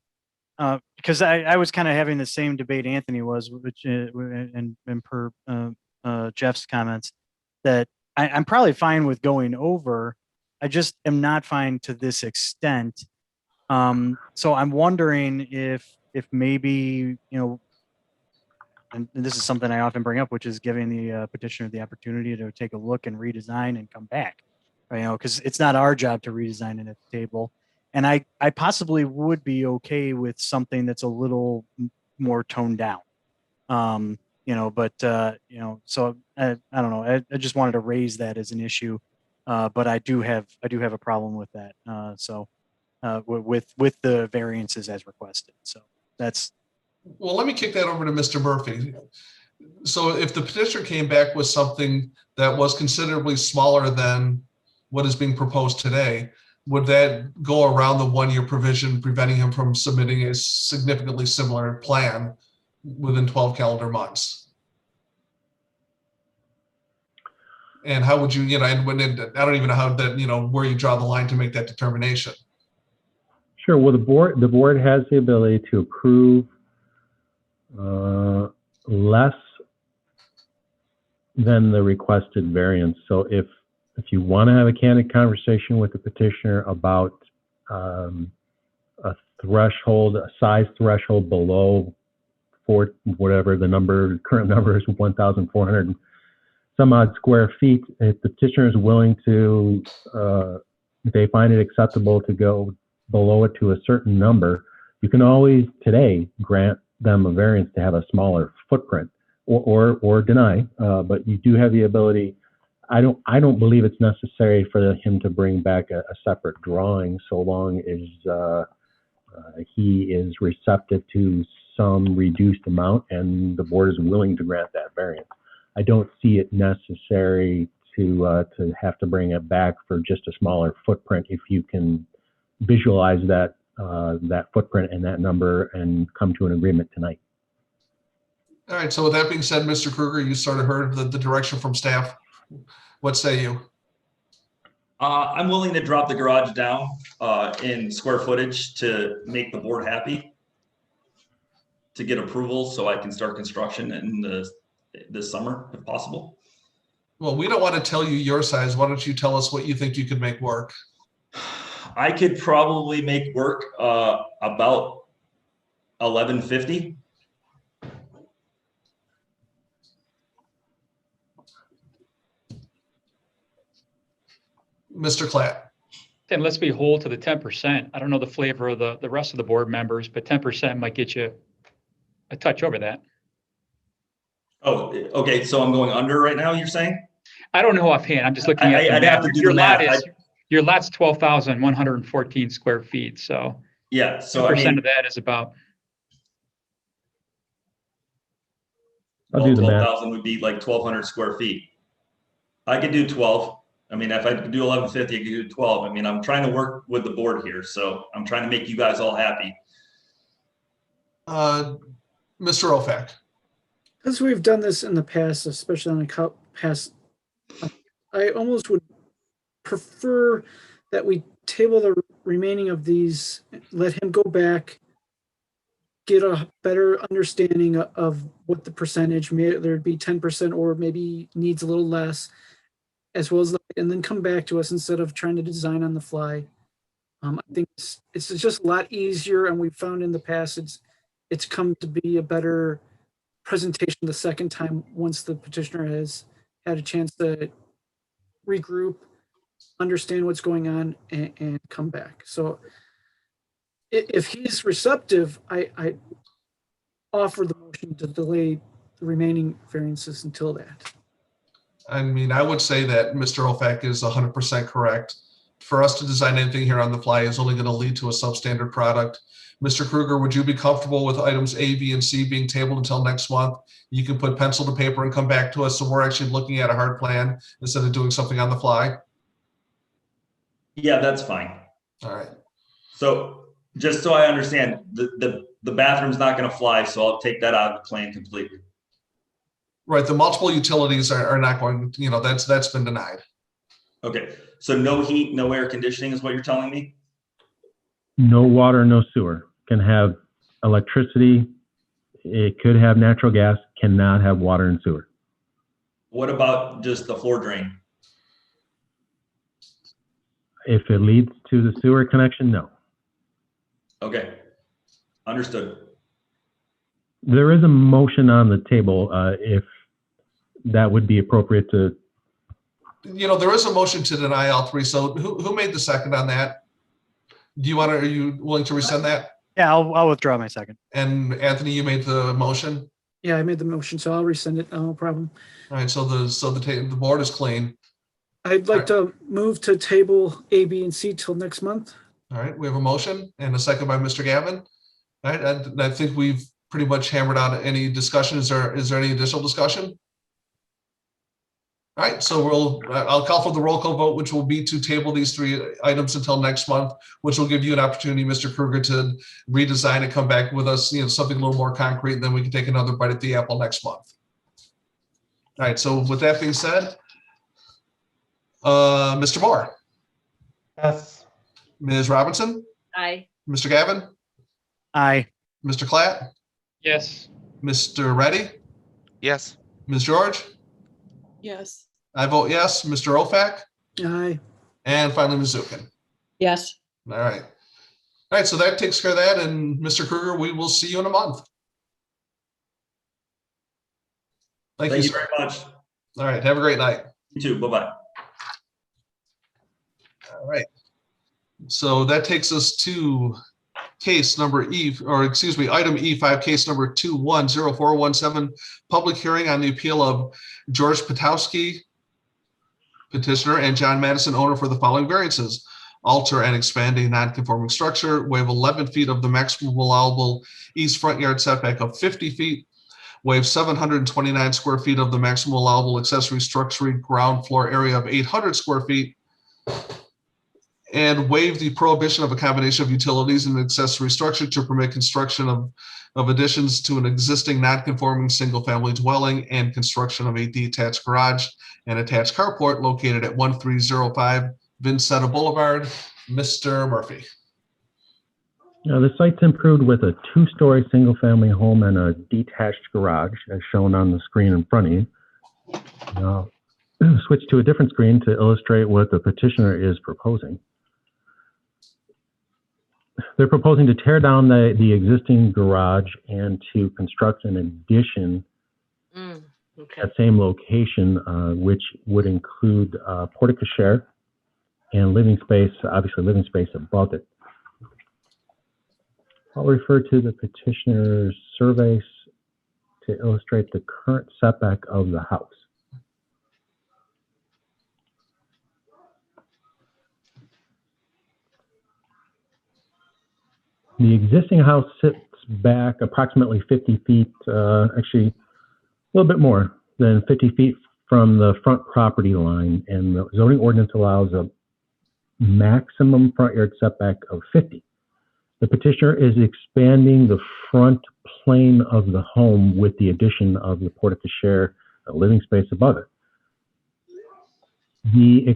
because I was kind of having the same debate Anthony was, which and per Jeff's comments, that I'm probably fine with going over. I just am not fine to this extent. So I'm wondering if maybe, and this is something I often bring up, which is giving the petitioner the opportunity to take a look and redesign and come back, because it's not our job to redesign it at the table. And I possibly would be okay with something that's a little more toned down, but so I don't know. I just wanted to raise that as an issue, but I do have a problem with that. With the variances as requested. So that's. Well, let me kick that over to Mr. Murphy. So if the petitioner came back with something that was considerably smaller than what is being proposed today, would that go around the 1-year provision preventing him from submitting a significantly similar plan within 12 calendar months? And how would you, and when I don't even know how that, where you draw the line to make that determination. Sure. Well, the board has the ability to approve less than the requested variance. So if you want to have a candid conversation with the petitioner about a threshold, a size threshold below whatever the current number is, 1,400 some odd square feet, if the petitioner is willing to, if they find it acceptable to go below it to a certain number, you can always today grant them a variance to have a smaller footprint or deny, but you do have the ability. I don't believe it's necessary for him to bring back a separate drawing so long as he is receptive to some reduced amount and the board is willing to grant that variance. I don't see it necessary to have to bring it back for just a smaller footprint if you can visualize that footprint and that number and come to an agreement tonight. All right. So with that being said, Mr. Kruger, you sort of heard the direction from staff. What say you? I'm willing to drop the garage down in square footage to make the board happy, to get approval so I can start construction in this summer if possible. Well, we don't want to tell you your size. Why don't you tell us what you think you could make work? I could probably make work about 1150. Mr. Klatt. And let's be whole to the 10%. I don't know the flavor of the rest of the board members, but 10% might get you a touch over that. Oh, okay, so I'm going under right now, you're saying? I don't know offhand. I'm just looking at the I'd map. have to do Your the lot math. is, your lot's 12,114 square feet, so Yeah, so I 2% mean, of that is about, I'll do the math. 12,000 would be like 1,200 square feet. I could do 12. I mean, if I could do 1150, I could do 12. I mean, I'm trying to work with the board here, so I'm trying to make you guys all happy. Mr. Ofak. As we've done this in the past, especially on the past, I almost would prefer that we table the remaining of these, let him go back, get a better understanding of what the percentage, may there'd be 10% or maybe needs a little less, as well as, and then come back to us instead of trying to design on the fly. I think it's just a lot easier, and we've found in the past it's come to be a better presentation the second time once the petitioner has had a chance to regroup, understand what's going on, and come back. So if he's receptive, I offer the motion to delay the remaining variances until that. I mean, I would say that Mr. Ofak is 100% correct. For us to design anything here on the fly is only going to lead to a substandard product. Mr. Kruger, would you be comfortable with items A, B, and C being tabled until next month? You can put pencil to paper and come back to us, so we're actually looking at a hard plan instead of doing something on the fly. Yeah, that's fine. All right. So just so I understand, the bathroom's not going to fly, so I'll take that out of the plan completely. Right. The multiple utilities are not going, you know, that's been denied. Okay. So no heat, no air conditioning is what you're telling me? No water, no sewer. Can have electricity. It could have natural gas, cannot have water and sewer. What about just the floor drain? If it leads to the sewer connection, no. Okay. Understood. There is a motion on the table if that would be appropriate to. You know, there is a motion to deny all three. So who made the second on that? Do you want to, are you willing to rescind that? Yeah, I'll withdraw my second. And Anthony, you made the motion? Yeah, I made the motion, so I'll rescind it. No problem. All right. So the board is clean. I'd like to move to table A, B, and C till next month. All right. We have a motion and a second by Mr. Gavin. All right. I think we've pretty much hammered out any discussion. Is there any additional discussion? All right, so I'll call for the roll call vote, which will be to table these three items until next month, which will give you an opportunity, Mr. Kruger, to redesign and come back with us, you know, something a little more concrete, and then we can take another bite at the apple next month. All right, so with that being said, Mr. Moore. Yes. Ms. Robinson. Aye. Mr. Gavin. Aye. Mr. Klatt. yes. Mr. Reddy. Yes. Ms. George. Yes. I vote yes. Mr. Ofak. Aye. And finally, Ms. Zukin. Yes. All right. All right, so that takes care of that. And Mr. Kruger, we will see you in a month. Thank you, Thank you sir. very much. All right, have a great night. You too. Bye-bye. All right. So that takes us to case number item E5, case number 210417, public hearing on the appeal of George Potowski, petitioner, and John Madison, owner, for the following variances: alter and expand a non-conforming structure, waive 11 feet of the maximum allowable east front yard setback of 50 feet, waive 729 square feet of the maximum allowable accessory structure ground floor area of 800 square feet, and waive the prohibition of a combination of utilities in an accessory structure to permit construction of additions to an existing non-conforming single-family dwelling and construction of a detached garage and attached carport located at 1305 Vincetta Boulevard. Mr. Murphy. Now, the site's improved with a two-story single-family home and a detached garage, as shown on the screen in front of you. Now, switch to a different screen to illustrate what the petitioner is proposing. They're proposing to tear down the existing garage and to construct an addition Okay. at same location, which would include porte cochere and living space, obviously living space above it. I'll refer to the petitioner's survey to illustrate the current setback of the house. The existing house sits back approximately 50 feet, actually a little bit more than 50 feet from the front property line, and the zoning ordinance allows a maximum front yard setback of 50. The petitioner is expanding the front plane of the home with the addition of the porte cochere, a living space above it. The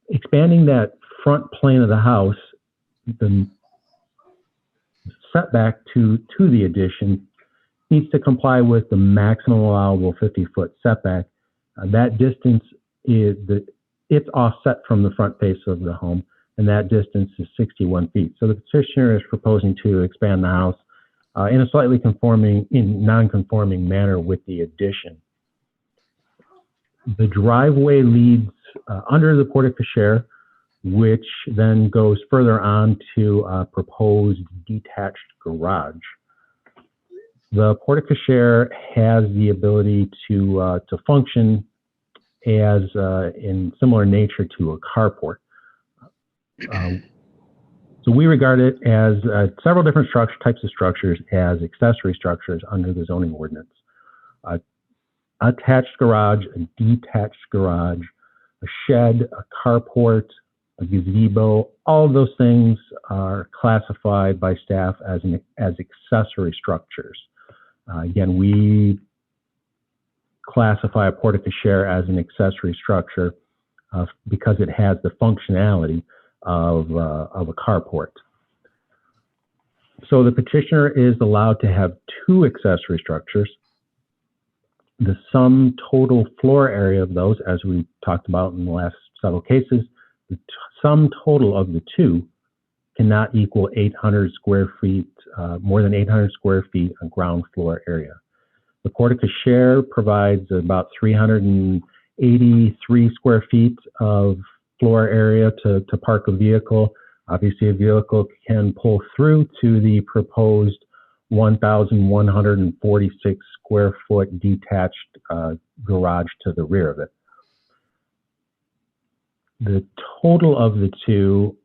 expanding that front plane of the house, the setback to the addition needs to comply with the maximum allowable 50-foot setback. That distance it's offset from the front face of the home, and that distance is 61 feet. So the petitioner is proposing to expand the house in a slightly non-conforming manner with the addition. The driveway leads under the porte cochere, which then goes further on to a proposed detached garage. The porte cochere has the ability to function as in similar nature to a carport. So we regard it as several different types of structures as accessory structures under the zoning ordinance. Attached garage, a detached garage, a shed, a carport, a gazebo, all of those things are classified by staff as accessory structures. Again, we classify a porte cochere as an accessory structure because it has the functionality of a carport. So the petitioner is allowed to have two accessory structures. The sum total floor area of those, as we talked about in the last several cases, the sum total of the two cannot equal 800 square feet, more than 800 square feet on ground floor area. The porte cochere provides about 383 square feet of floor area to park a vehicle. Obviously, a vehicle can pull through to the proposed 1,146 square foot detached garage to the rear of it. The total of the two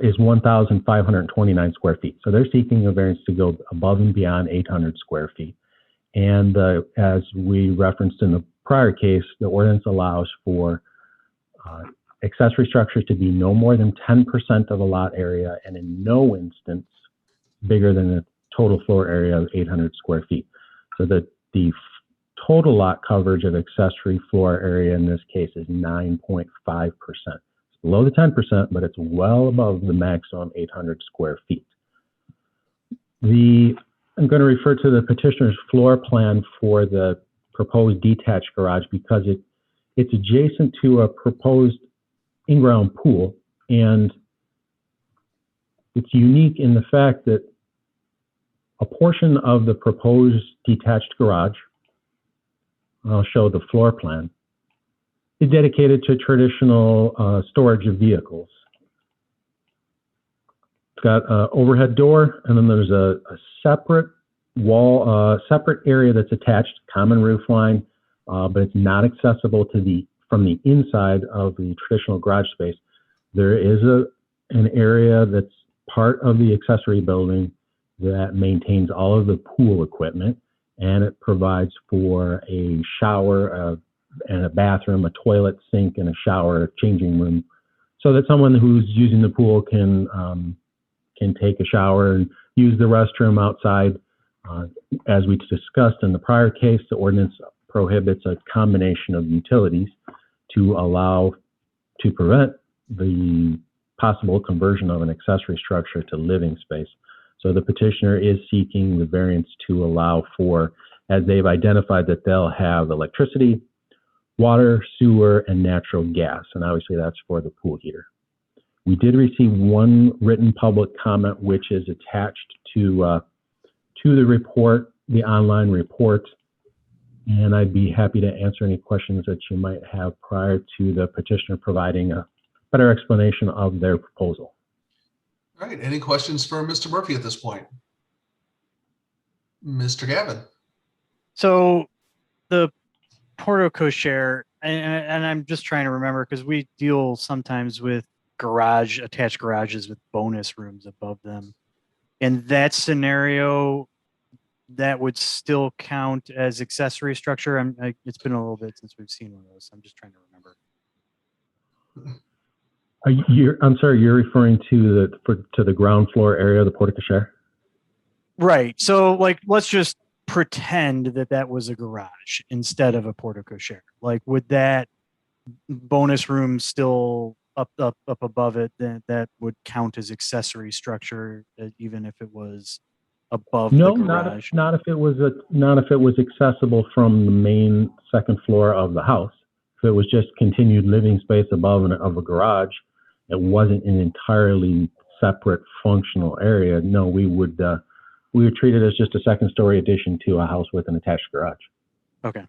is 1,529 square feet. So they're seeking a variance to go above and beyond 800 square feet. And as we referenced in the prior case, the ordinance allows for accessory structures to be no more than 10% of a lot area, and in no instance bigger than the total floor area of 800 square feet. So that the total lot coverage of accessory floor area in this case is 9.5%. It's below the 10%, but it's well above the maximum 800 square feet. I'm going to refer to the petitioner's floor plan for the proposed detached garage because it's adjacent to a proposed in-ground pool, and it's unique in the fact that a portion of the proposed detached garage, I'll show the floor plan, is dedicated to traditional storage of vehicles. It's got an overhead door, and then there's a separate wall, separate area that's attached, common roof line, but it's not accessible from the inside of the traditional garage space. There is an area that's part of the accessory building that maintains all of the pool equipment, and it provides for a shower and a bathroom, a toilet, sink, and a shower changing room, so that someone who's using the pool can take a shower and use the restroom outside. As we discussed in the prior case, the ordinance prohibits a combination of utilities to prevent the possible conversion of an accessory structure to living space. So the petitioner is seeking the variance to allow for, as they've identified, that they'll have electricity, water, sewer, and natural gas. And obviously that's for the pool heater. We did receive one written public comment, which is attached to the report, the online report. And I'd be happy to answer any questions that you might have prior to the petitioner providing a better explanation of their proposal. All right, any questions for Mr. Murphy at this point? Mr. Gavin. So the portico share, and I'm just trying to remember because we deal sometimes with attached garages with bonus rooms above them. In that scenario, that would still count as accessory structure. It's been a little bit since we've seen one of those. So I'm just trying to remember. I'm sorry, you're referring to the ground floor area of the portico share? Right. So like, let's just pretend that was a garage instead of a portico share. Like, would that bonus room still up above it, that would count as accessory structure, even if it was above the garage? Not if it was accessible from the main second floor of the house. If it was just continued living space above of a garage, it wasn't an entirely separate functional area. No, we would treat it as just a second story addition to a house with an attached garage. Okay.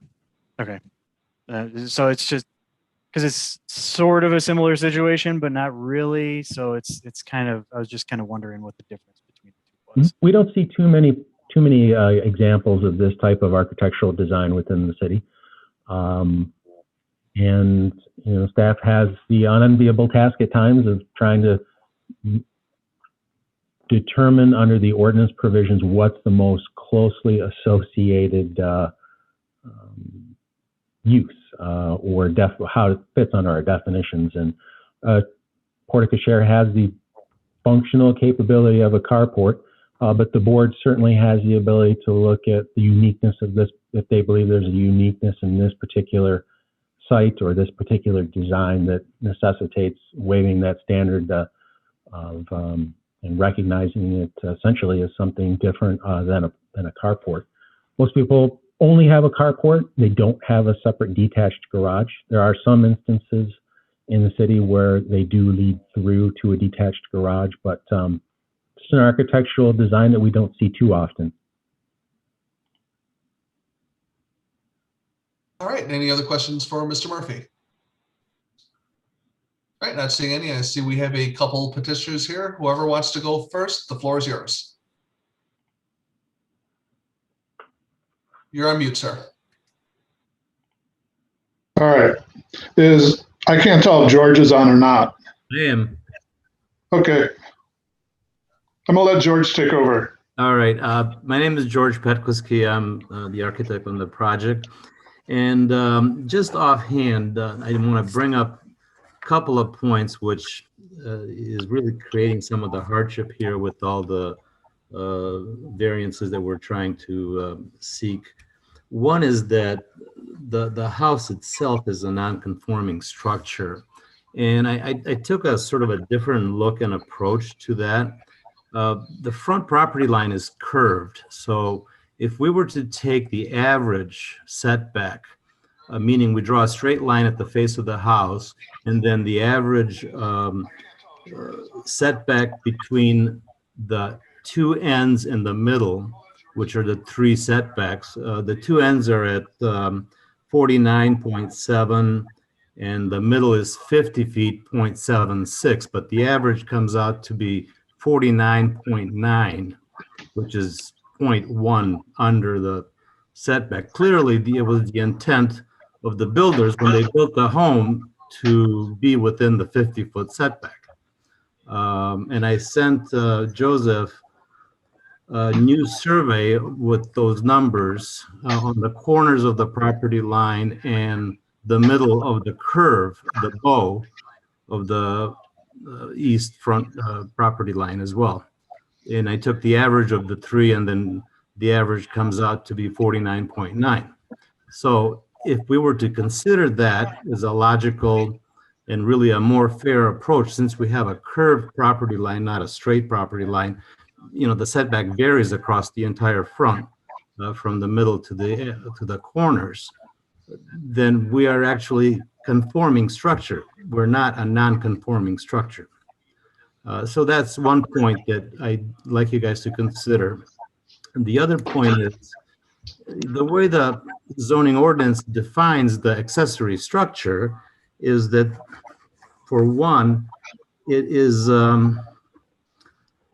So it's just because it's sort of a similar situation, but not really. So it's kind of, I was just kind of wondering what the difference between the two was. We don't see too many examples of this type of architectural design within the city. And staff has the unenviable task at times of trying to determine under the ordinance provisions what's the most closely associated use or how it fits under our definitions. And portico share has the functional capability of a carport, but the board certainly has the ability to look at the uniqueness of this if they believe there's a uniqueness in this particular site or this particular design that necessitates waiving that standard and recognizing it essentially as something different than a carport. Most people only have a carport. They don't have a separate detached garage. There are some instances in the city where they do lead through to a detached garage, but it's an architectural design that we don't see too often. All right, any other questions for Mr. Murphy? All right, not seeing any. I see we have a couple petitioners here. Whoever wants to go first, the floor is yours. You're on mute, sir. All right. I can't tell if George is on or not. I am. Okay. I'm gonna let George take over. All right. My name is George Petkowski. I'm the architect on the project. And just offhand, I want to bring up a couple of points which is really creating some of the hardship here with all the variances that we're trying to seek. One is that the house itself is a non-conforming structure. And I took a sort of a different look and approach to that. The front property line is curved. So if we were to take the average setback, meaning we draw a straight line at the face of the house, and then the average setback between the two ends in the middle, which are the three setbacks. The two ends are at 49.7, and the middle is 50 feet, 0.76, but the average comes out to be 49.9, which is 0.1 under the setback. Clearly, it was the intent of the builders when they built the home to be within the 50-foot setback. And I sent Joseph a new survey with those numbers on the corners of the property line and the middle of the curve, the bow of the east front property line as well. And I took the average of the three, and then the average comes out to be 49.9. So if we were to consider that as a logical and really a more fair approach, since we have a curved property line, not a straight property line, the setback varies across the entire front from the middle to the corners, then we are actually conforming structure. We're not a non-conforming structure. So that's one point that I'd like you guys to consider. And the other point is the way the zoning ordinance defines the accessory structure is that, for one, it is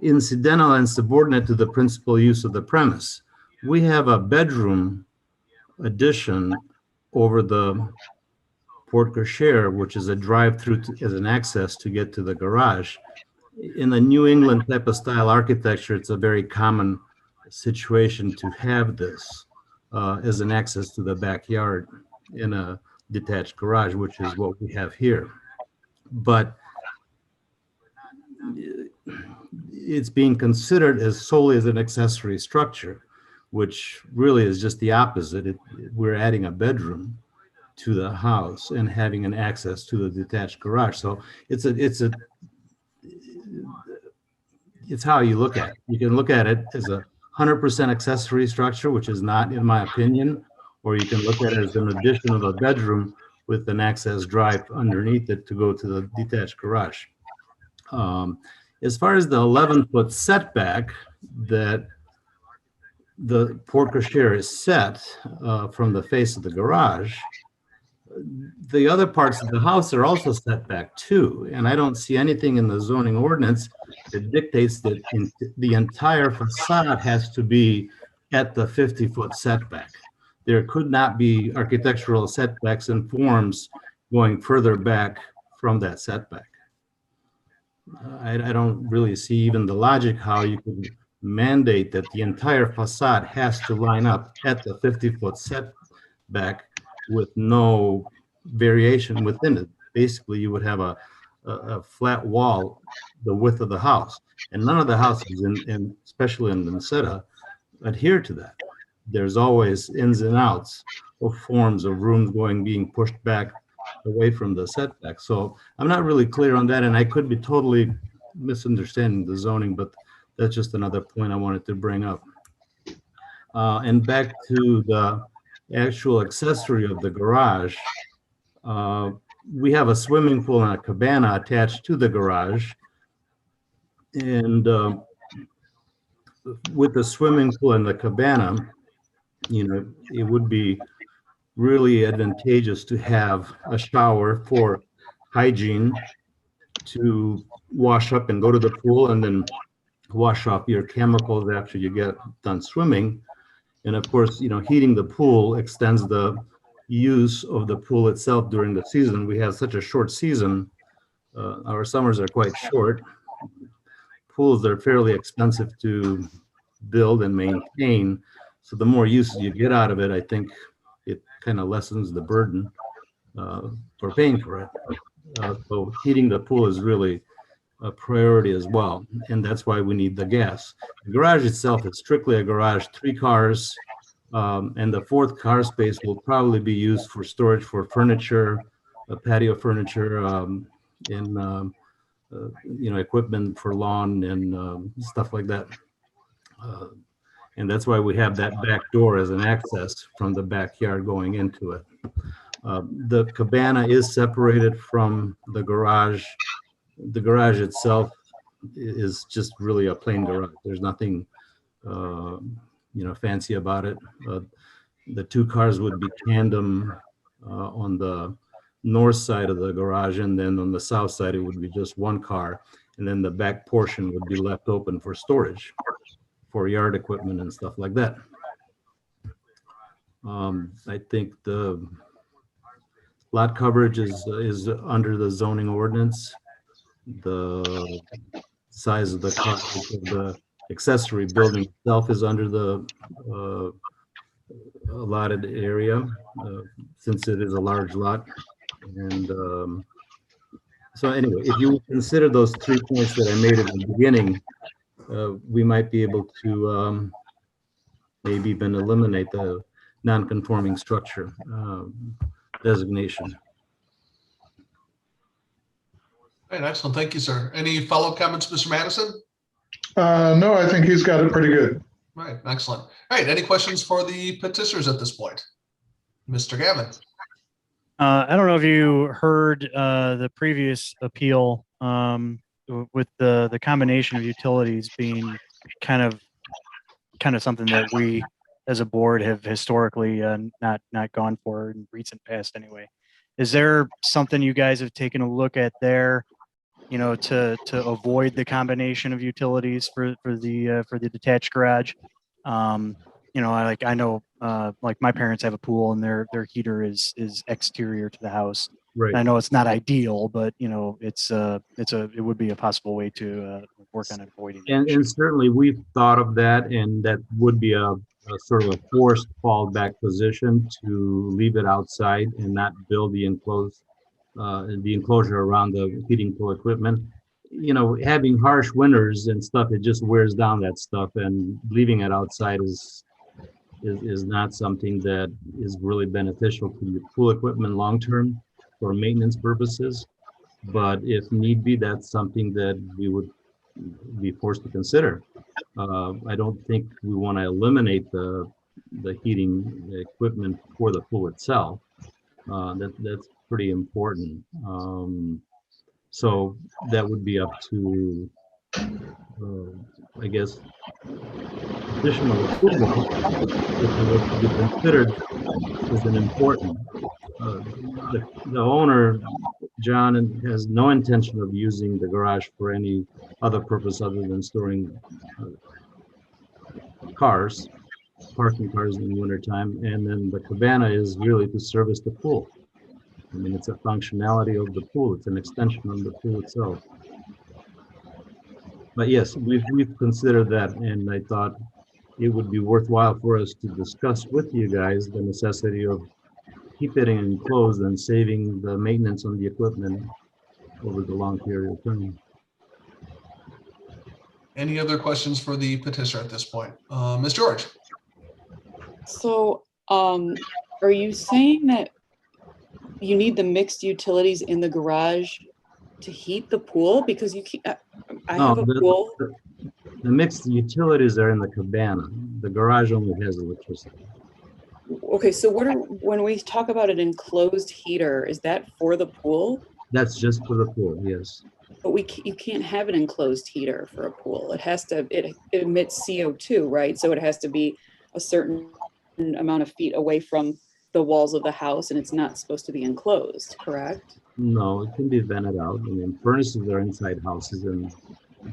incidental and subordinate to the principal use of the premise. we have a bedroom addition over the porte cochere, which is a drive-through as an access to get to the garage. In the New England type of style architecture, it's a very common situation to have this as an access to the backyard in a detached garage, which is what we have here. But it's being considered as solely as an accessory structure, which really is just the opposite. We're adding a bedroom to the house and having an access to the detached garage. So it's how you look at it. You can look at it as a 100% accessory structure, which is not, in my opinion, or you can look at it as an addition of a bedroom with an access drive underneath it to go to the detached garage. As far as the 11-foot setback that the porte cochere is set from the face of the garage, the other parts of the house are also set back too. And I don't see anything in the zoning ordinance that dictates that the entire facade has to be at the 50-foot setback. There could not be architectural setbacks and forms going further back from that setback. I don't really see even the logic how you could mandate that the entire facade has to line up at the 50-foot setback with no variation within it. Basically, you would have a flat wall the width of the house, and none of the houses, especially in Minnesota, adhere to that. There's always ins and outs of forms of rooms being pushed back away from the setback. So I'm not really clear on that, and I could be totally misunderstanding the zoning, but that's just another point I wanted to bring up. And back to the actual accessory of the garage, we have a swimming pool and a cabana attached to the garage. And with the swimming pool and the cabana, it would be really advantageous to have a shower for hygiene, to wash up and go to the pool and then wash off your chemicals after you get done swimming. And of course, heating the pool extends the use of the pool itself during the season. We have such a short season. Our summers are quite short. Pools are fairly expensive to build and maintain. So the more uses you get out of it, I think it kind of lessens the burden for paying for it. So heating the pool is really a priority as well. And that's why we need the gas. The garage itself is strictly a garage, 3 cars. And the 4th car space will probably be used for storage for furniture, patio furniture, and equipment for lawn and stuff like that. And that's why we have that back door as an access from the backyard going into it. The cabana is separated from the garage. The garage itself is just really a plain garage. There's nothing fancy about it. The 2 cars would be tandem on the north side of the garage, and then on the south side it would be just 1 car, and then the back portion would be left open for storage for yard equipment and stuff like that. I think the lot coverage is under the zoning ordinance. The size of the accessory building itself is under the allotted area, since it is a large lot. And so anyway, if you consider those 3 points that I made at the beginning, we might be able to maybe even eliminate the non-conforming structure designation. All right, excellent. Thank you, sir. Any follow-up comments, Mr. Madison? No, I think he's got it pretty good. All right, excellent. All right, any questions for the petitioners at this point? Mr. Gavin? I don't know if you heard the previous appeal with the combination of utilities being kind of something that we as a board have historically not gone for in recent past anyway. Is there something you guys have taken a look at there, to avoid the combination of utilities for the detached garage? you know, I know, like my parents have a pool and their heater is exterior to the house. Right. And I know it's not ideal, but you know, it would be a possible way to work on avoiding that issue. And certainly we've thought of that, and that would be a sort of a forced fallback position to leave it outside and not build the enclosure around the heating pool equipment. You know, having harsh winters and stuff, it just wears down that stuff, and leaving it outside is not something that is really beneficial to the pool equipment long term for maintenance purposes. But if need be, that's something that we would be forced to consider. I don't think we want to eliminate the heating equipment for the pool itself. That's pretty important. So that would be up to, I guess, additional approval if it was to be considered as an important. The owner, John, has no intention of using the garage for any other purpose other than storing parking cars in the wintertime. And then the cabana is really to service the pool. I mean, it's a functionality of the pool. It's an extension of the pool itself. But yes, we've considered that, and I thought it would be worthwhile for us to discuss with you guys the necessity of keeping it enclosed and saving the maintenance on the equipment over the long period of time. Any other questions for the petitioner at this point? Ms. George? So, are you saying that you need the mixed utilities in the garage to heat the pool? Because you can't, I have a pool. The mixed utilities are in the cabana. The garage only has electricity. Okay, so when we talk about an enclosed heater, is that for the pool? That's just for the pool, yes. But you can't have an enclosed heater for a pool. It emits CO2, right? So it has to be a certain amount of feet away from the walls of the house, and it's not supposed to be enclosed, correct? No, it can be vented out. I mean, furnaces are inside houses and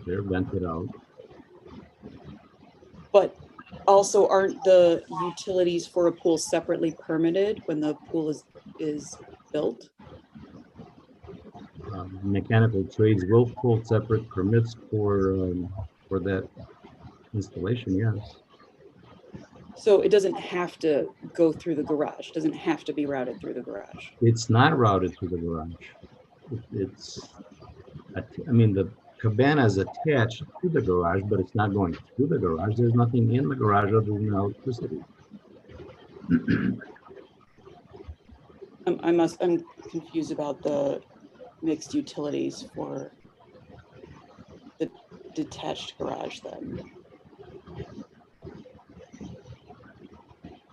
they're vented out. But also, aren't the utilities for a pool separately permitted when the pool is built? Mechanical trades will pull separate permits for that installation, yes. So it doesn't have to go through the garage, doesn't have to be routed through the garage. It's not routed through the garage. I mean, the cabana is attached to the garage, but it's not going through the garage. There's nothing in the garage other than electricity. I'm confused about the mixed utilities for the detached garage then.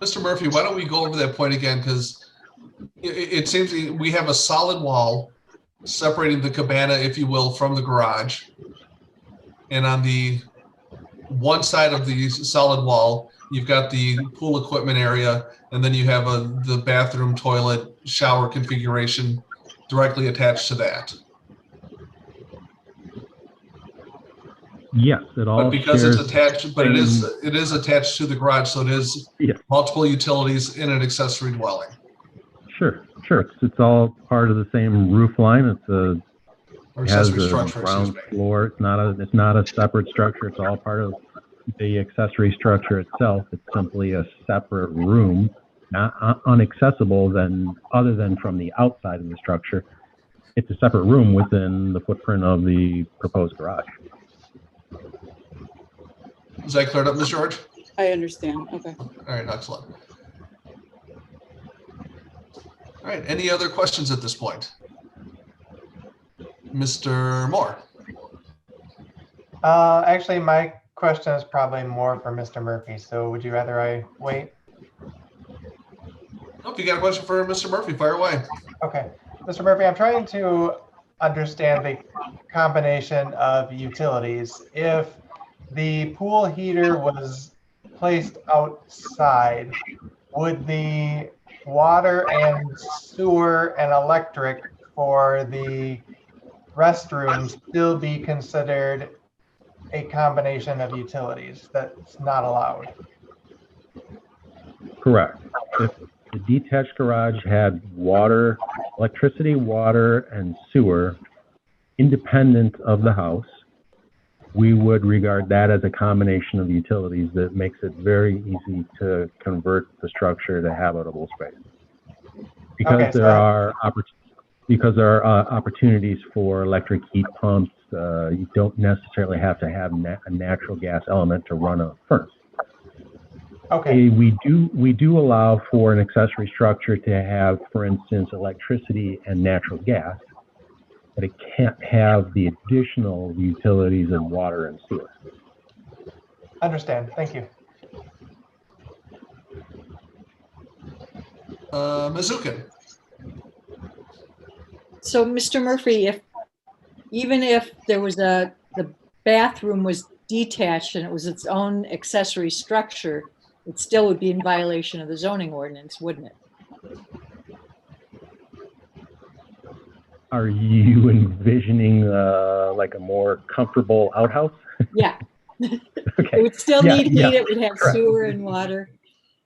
Mr. Murphy, why don't we go over that point again? Because it seems we have a solid wall separating the cabana, if you will, from the garage. And on the one side of the solid wall, you've got the pool equipment area, and then you have the bathroom, toilet, shower configuration directly attached to that. Yes, it all. But because it's shares attached, but it same- is attached to the garage, so it is multiple utilities in an accessory dwelling. Sure. It's all part of the same roof line. It has accessory a structure, ground excuse me. floor. It's not a separate structure. It's all part of the accessory structure itself. It's simply a separate room, not unaccessible other than from the outside of the structure. It's a separate room within the footprint of the proposed garage. Is that cleared up, Ms. George? I understand. Okay. All right, excellent. All right, any other questions at this point? Mr. Moore? Actually, my question is probably more for Mr. Murphy, so would you rather I wait? If you got a question for Mr. Murphy, fire away. Okay. Mr. Murphy, I'm trying to understand the combination of utilities. If the pool heater was placed outside, would the water and sewer and electric for the restrooms still be considered a combination of utilities that's not allowed? Correct. If the detached garage had water, electricity, water, and sewer independent of the house, we would regard that as a combination of utilities that makes it very easy to convert the structure to habitable space. Because Okay, there are opportunities for electric heat pumps, you don't necessarily have to have a natural gas element to run a furnace. Okay. We do allow for an accessory structure to have, for instance, electricity and natural gas, but it can't have the additional utilities of water and sewer. Understand. Thank you. Ms. Zukin. So, Mr. Murphy, even if there was the bathroom was detached and it was its own accessory structure, it still would be in violation of the zoning ordinance, wouldn't it? Are you envisioning like a more comfortable outhouse? Yeah. Okay. It would still need heat. It would have correct. sewer and water.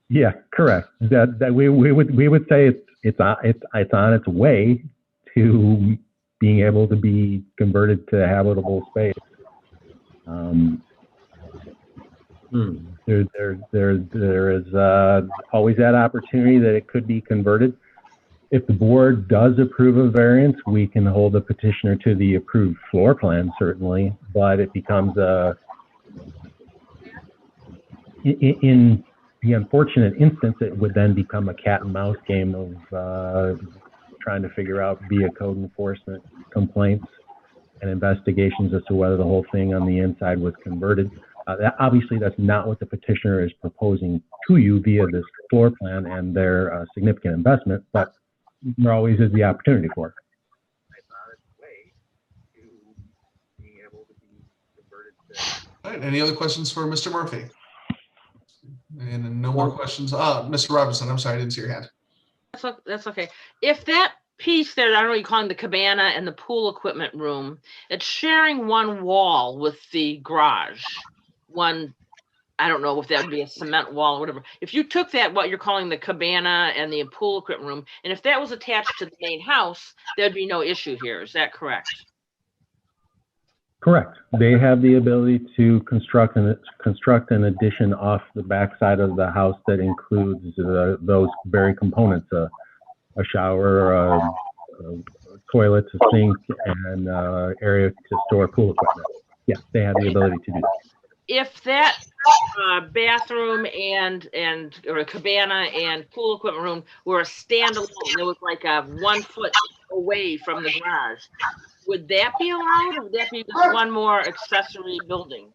Yeah, correct. That we would say it's on its way to being able to be converted to habitable space. There is always that opportunity that it could be converted. If the board does approve a variance, we can hold the petitioner to the approved floor plan, certainly, but it becomes in the unfortunate instance, it would then become a cat and mouse game of trying to figure out via code enforcement complaints and investigations as to whether the whole thing on the inside was converted. Obviously, that's not what the petitioner is proposing to you via this floor plan and their significant investment, but there always is the opportunity for it. All right, any other questions for Mr. Murphy? And no more questions. Mr. Robinson, I'm sorry, I didn't see your hand. That's okay. If that piece there, I don't know what you call it, the cabana and the pool equipment room, it's sharing one wall with the garage. I don't know if that would be a cement wall or whatever. If you took that, what you're calling the cabana and the pool equipment room, and if that was attached to the main house, there'd be no issue here. Is that correct? Correct. They have the ability to construct an addition off the backside of the house that includes those very components: a shower, a toilet, a sink, and area to store pool equipment. Yes, they have the ability to do that. If that bathroom or a cabana and pool equipment room were a standalone, it was like a 1 foot away from the garage, would that be allowed, or would that be just one more accessory building?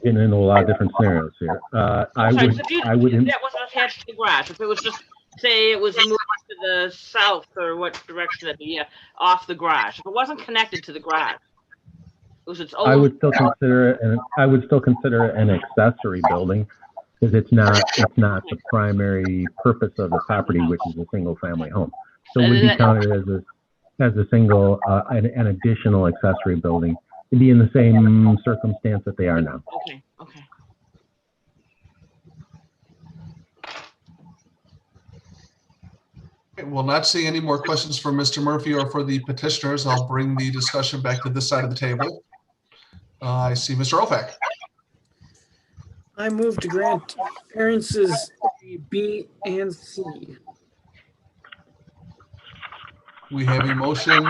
Getting into a lot of different scenarios here. If that wasn't attached to the garage, if it was just, say, it was moved to the south or what direction that'd be, off the garage, if it wasn't connected to the garage, it was its own. I would still consider it an accessory building because it's not the primary purpose of the property, which is a single family home. So it would be counted as a single, an additional accessory building. It'd be in the same circumstance that they are now. Okay. Okay, we'll not see any more questions for Mr. Murphy or for the petitioners. I'll bring the discussion back to this side of the table. I see Mr. Ofac. I move to grant variances B and C. We have a motion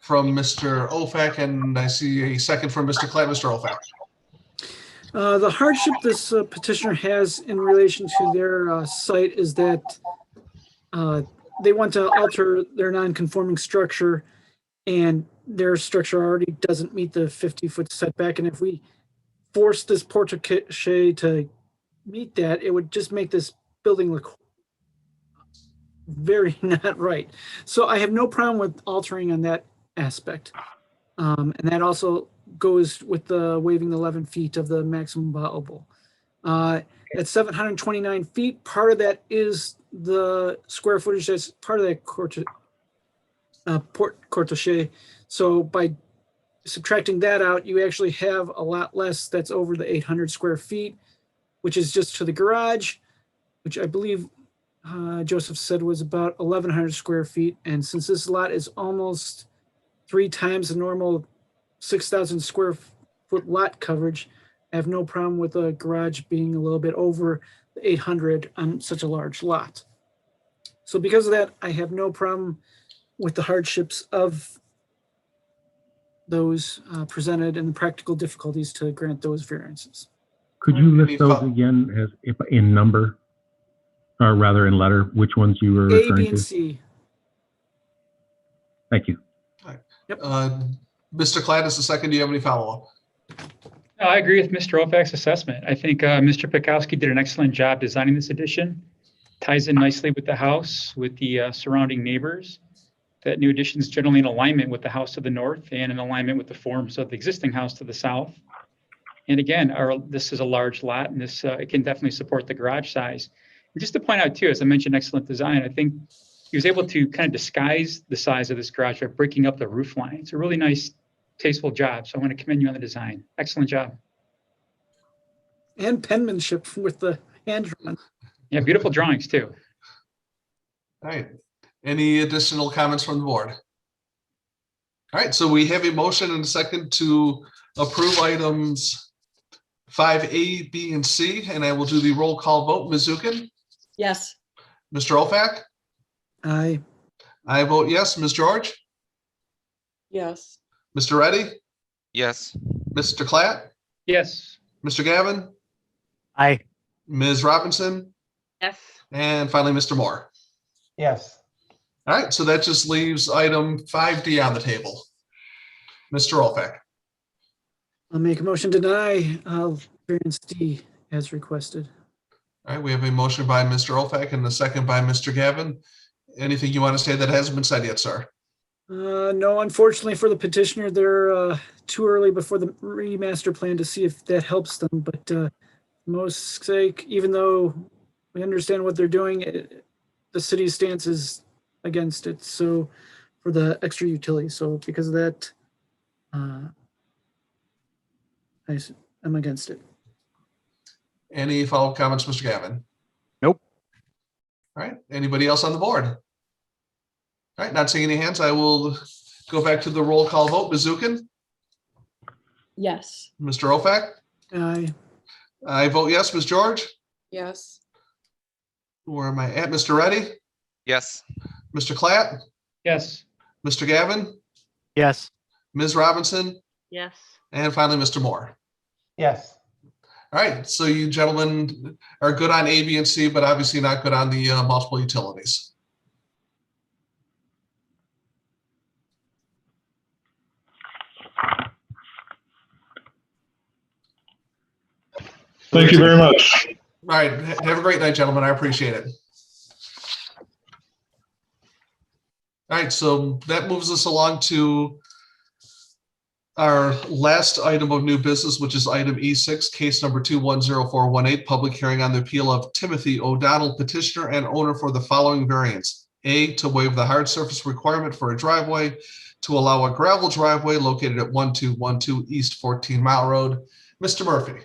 from Mr. Ofac, and I see a second from Mr. Clay. Mr. Ofac. The hardship this petitioner has in relation to their site is that they want to alter their non-conforming structure, and their structure already doesn't meet the 50-foot setback. And if we force this porte-cochere to meet that, it would just make this building look very not right. So I have no problem with altering on that aspect. And that also goes with the waiving the 11 feet of the maximum allowable. At 729 feet, part of that is the square footage that's part of that porte-cochere. So by subtracting that out, you actually have a lot less that's over the 800 square feet, which is just to the garage, which I believe Joseph said was about 1,100 square feet. And since this lot is almost 3 times the normal 6,000 square foot lot coverage, I have no problem with a garage being a little bit over the 800 on such a large lot. So because of that, I have no problem with the hardships of those presented and the practical difficulties to grant those variances. Could you list those again as if in number, or rather in letter, which ones you were A, referring B, and to? C. Thank you. Yep. Mr. Klatt is the second. Do you have any follow-up? No, I agree with Mr. Ovak's assessment. I think Mr. Pikowski did an excellent job designing this addition. Ties in nicely with the house, with the surrounding neighbors. That new addition is generally in alignment with the house to the north and in alignment with the forms of the existing house to the south. And again, this is a large lot, and this it can definitely support the garage size. And just to point out too, as I mentioned, excellent design. I think he was able to kind of disguise the size of this garage by breaking up the roof line. It's a really nice, tasteful job. So I want to commend you on the design. Excellent job. And penmanship with the hand drawn. Yeah, beautiful drawings too. All right. Any additional comments from the board? All right, so we have a motion and a second to approve items 5A, B, and C, and I will do the roll call vote. Ms. Zukin? Yes. Mr. Ovak? Aye. I vote yes. Ms. George? Yes. Mr. Reddy? Yes. Mr. Klatt? Yes. Mr. Gavin? Aye. Ms. Robinson? Yes. And finally, Mr. Moore. Yes. All right, so that just leaves item 5D on the table. Mr. Ovak. I'll make a motion to deny variance D as requested. All right, we have a motion by Mr. Ovak and a second by Mr. Gavin. Anything you want to say that hasn't been said yet, sir? No, unfortunately for the petitioner, they're too early before the remaster plan to see if that helps them. But most sake, even though we understand what they're doing, the city's stance is against it. So for the extra utility. So because of that, I'm against it. Any follow-up comments, Mr. Gavin? Nope. All right, anybody else on the board? All right, not seeing any hands, I will go back to the roll call vote. Ms. Zukin? Yes. Mr. Ovak? Aye. I vote yes. Ms. George? Yes. Where am I at? Mr. Reddy? Yes. Mr. Klatt? Yes. Mr. Gavin? Yes. Ms. Robinson? Yes. And finally, Mr. Moore. Yes. All right, so you gentlemen are good on A, B, and C, but obviously not good on the multiple utilities. Thank you very much. All right, have a great night, gentlemen. I appreciate it. All right, so that moves us along to our last item of new business, which is item E6, case number 210418, public hearing on the appeal of Timothy O'Donnell, petitioner and owner for the following variance. A, to waive the hard surface requirement for a driveway to allow a gravel driveway located at 1212 East 14 Mile Road. Mr. Murphy.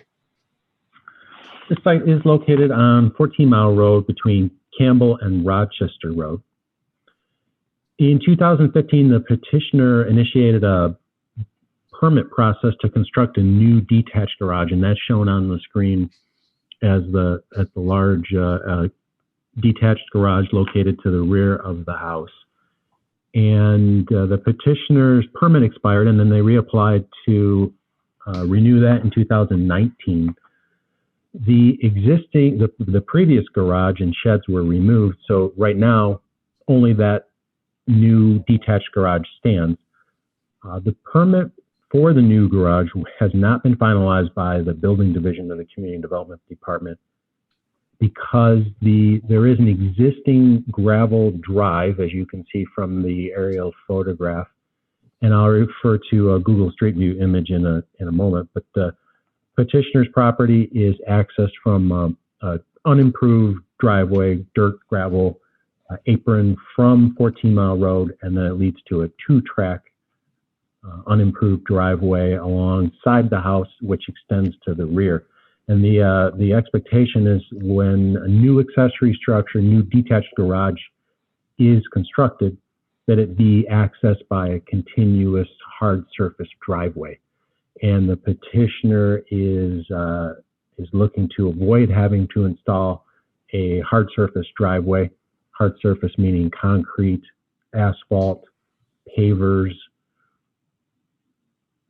This site is located on 14 Mile Road between Campbell and Rochester Road. In 2015, the petitioner initiated a permit process to construct a new detached garage, and that's shown on the screen as the large detached garage located to the rear of the house. And the petitioner's permit expired, and then they reapplied to renew that in 2019. The previous garage and sheds were removed, so right now only that new detached garage stands. The permit for the new garage has not been finalized by the building division of the Community Development Department because there is an existing gravel drive, as you can see from the aerial photograph, and I'll refer to a Google Street View image in a moment. But the petitioner's property is accessed from an unimproved driveway, dirt, gravel, apron from 14 Mile Road, and then it leads to a 2-track unimproved driveway alongside the house, which extends to the rear. And the expectation is when a new accessory structure, new detached garage is constructed, that it be accessed by a continuous hard surface driveway. And the petitioner is looking to avoid having to install a hard surface driveway. Hard surface meaning concrete, asphalt, pavers,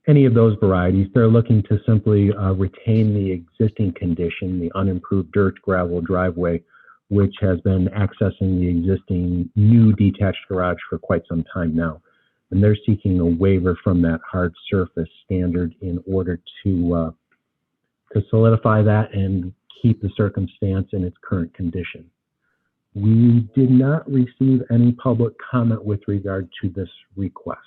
any of those varieties. They're looking to simply retain the existing condition, the unimproved dirt gravel driveway, which has been accessing the existing new detached garage for quite some time now. And they're seeking a waiver from that hard surface standard in order to solidify that and keep the circumstance in its current condition. We did not receive any public comment with regard to this request.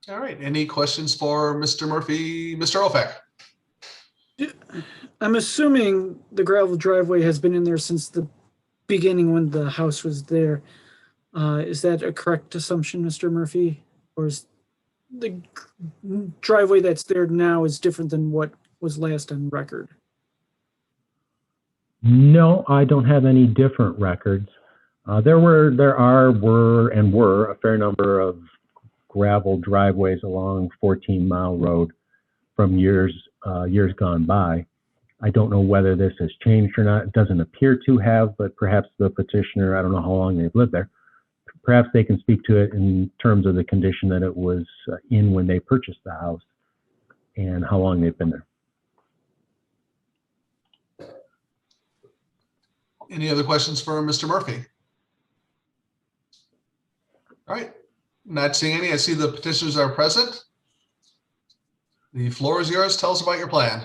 All right, any questions for Mr. Murphy, Mr. Ofak? I'm assuming the gravel driveway has been in there since the beginning when the house was there. Is that a correct assumption, Mr. Murphy? Or is the driveway that's there now is different than what was last on record? No, I don't have any different records. There were a fair number of gravel driveways along 14 Mile Road from years gone by. I don't know whether this has changed or not. It doesn't appear to have, but perhaps the petitioner, I don't know how long they've lived there, perhaps they can speak to it in terms of the condition that it was in when they purchased the house and how long they've been there. Any other questions for Mr. Murphy? All right, not seeing any. I see the petitioners are present. The floor is yours. Tell us about your plan.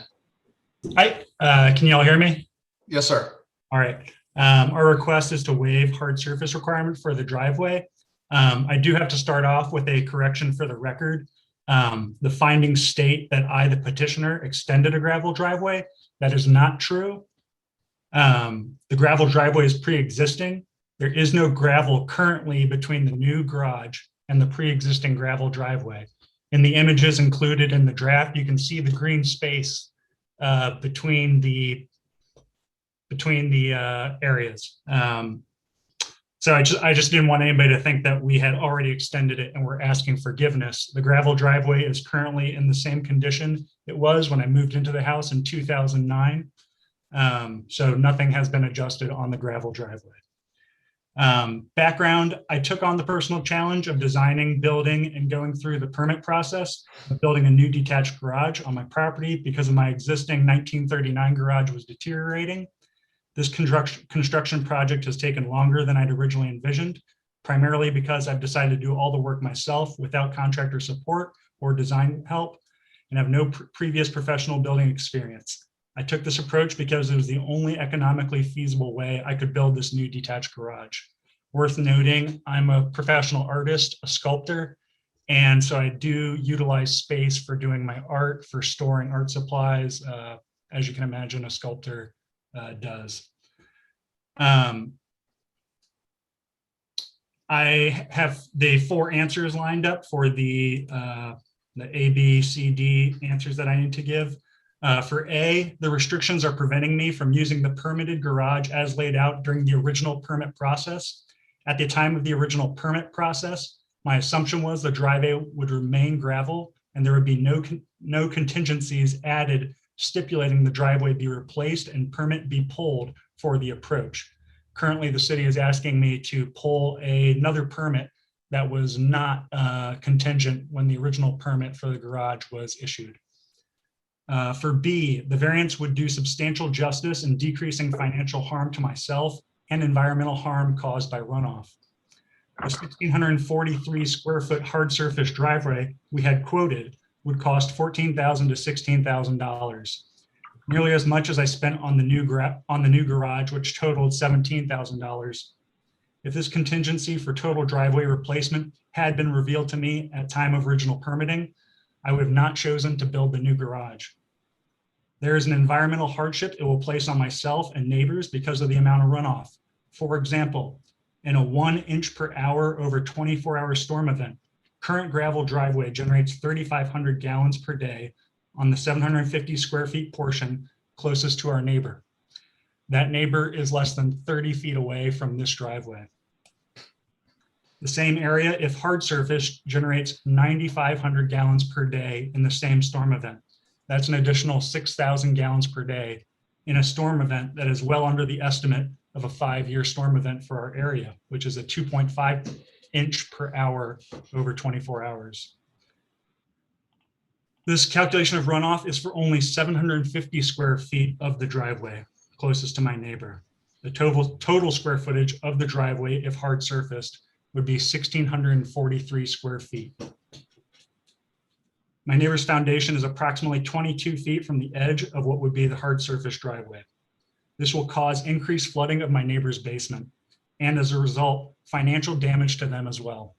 Hi, can you all hear me? Yes, sir. All right. Our request is to waive hard surface requirement for the driveway. I do have to start off with a correction for the record. The findings state that I, the petitioner, extended a gravel driveway. That is not true. The gravel driveway is pre-existing. There is no gravel currently between the new garage and the pre-existing gravel driveway. In the images included in the draft, you can see the green space between the areas. So I just didn't want anybody to think that we had already extended it and we're asking forgiveness. The gravel driveway is currently in the same condition it was when I moved into the house in 2009. So nothing has been adjusted on the gravel driveway. Background, I took on the personal challenge of designing, building, and going through the permit process of building a new detached garage on my property because of my existing 1939 garage was deteriorating. This construction project has taken longer than I'd originally envisioned, primarily because I've decided to do all the work myself without contractor support or design help and have no previous professional building experience. I took this approach because it was the only economically feasible way I could build this new detached garage. Worth noting, I'm a professional artist, a sculptor, and so I do utilize space for doing my art, for storing art supplies, as you can imagine a sculptor does. I have the 4 answers lined up for the A, B, C, D answers that I need to give. For A, the restrictions are preventing me from using the permitted garage as laid out during the original permit process. At the time of the original permit process, my assumption was the driveway would remain gravel and there would be no contingencies added stipulating the driveway be replaced and permit be pulled for the approach. Currently, the city is asking me to pull another permit that was not contingent when the original permit for the garage was issued. For B, the variance would do substantial justice in decreasing financial harm to myself and environmental harm caused by runoff. The 1,643 square foot hard surface driveway we had quoted would cost $14,000 to $16,000, nearly as much as I spent on the new garage, which totaled $17,000. If this contingency for total driveway replacement had been revealed to me at time of original permitting, I would have not chosen to build the new garage. There is an environmental hardship it will place on myself and neighbors because of the amount of runoff. For example, in a 1 inch per hour over 24-hour storm event, current gravel driveway generates 3,500 gallons per day on the 750 square feet portion closest to our neighbor. That neighbor is less than 30 feet away from this driveway. The same area, if hard surface, generates 9,500 gallons per day in the same storm event. That's an additional 6,000 gallons per day in a storm event that is well under the estimate of a 5-year storm event for our area, which is a 2.5 inch per hour over 24 hours. This calculation of runoff is for only 750 square feet of the driveway closest to my neighbor. The total square footage of the driveway, if hard surfaced, would be 1,643 square feet. My neighbor's foundation is approximately 22 feet from the edge of what would be the hard surface driveway. This will cause increased flooding of my neighbor's basement, and as a result, financial damage to them as well.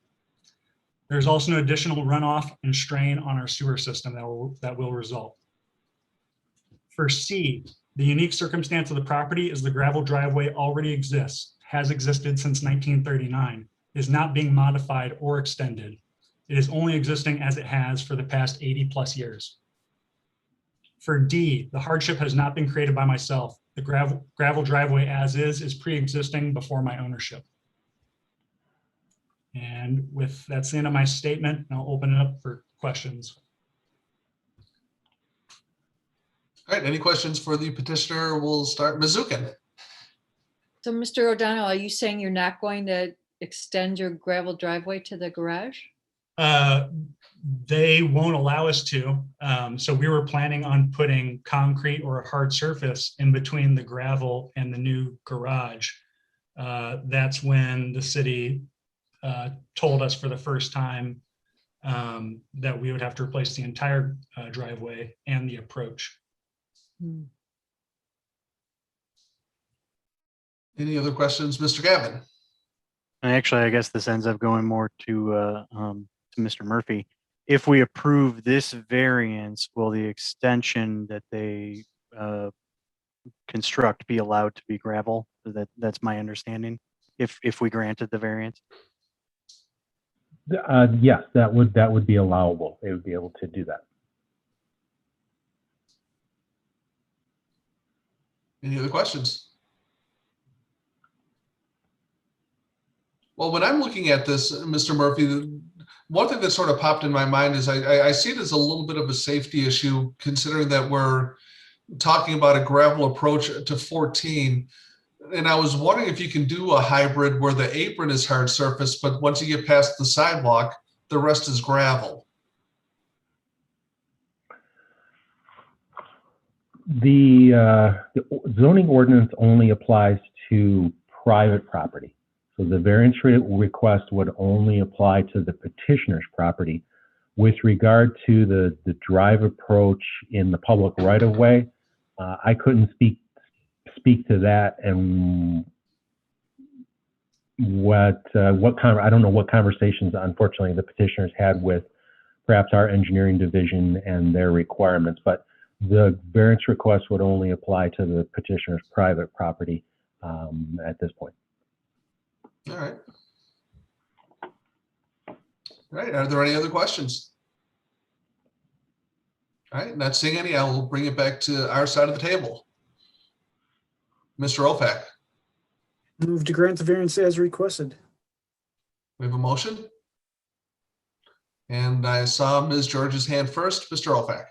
There's also an additional runoff and strain on our sewer system that will result. For C, the unique circumstance of the property is the gravel driveway already exists, has existed since 1939, is not being modified or extended. It is only existing as it has for the past 80 plus years. For D, the hardship has not been created by myself. The gravel driveway as is pre-existing before my ownership. And that's the end of my statement. I'll open it up for questions. All right, any questions for the petitioner? We'll start Ms. Zukin. So Mr. O'Donnell, are you saying you're not going to extend your gravel driveway to the garage? They won't allow us to. So we were planning on putting concrete or a hard surface in between the gravel and the new garage. That's when the city told us for the first time that we would have to replace the entire driveway and the approach. Any other questions, Mr. Gavin? And actually, I guess this ends up going more to Mr. Murphy. If we approve this variance, will the extension that they construct be allowed to be gravel? That's my understanding. If we granted the variance. Yes, that would be allowable. They would be able to do that. Any other questions? Well, when I'm looking at this, Mr. Murphy, one thing that sort of popped in my mind is I see it as a little bit of a safety issue, considering that we're talking about a gravel approach to 14. And I was wondering if you can do a hybrid where the apron is hard surface, but once you get past the sidewalk, the rest is gravel. The zoning ordinance only applies to private property. So the variance request would only apply to the petitioner's property. With regard to the drive approach in the public right-of-way, I couldn't speak to that, and I don't know what conversations, unfortunately, the petitioners had with perhaps our engineering division and their requirements, but the variance request would only apply to the petitioner's private property at this point. All right. All right. Are there any other questions? All right. Not seeing any, I will bring it back to our side of the table. Mr. Ophak. Move to grant the variance as requested. We have a motion. And I saw Ms. George's hand first. Mr. Ophak.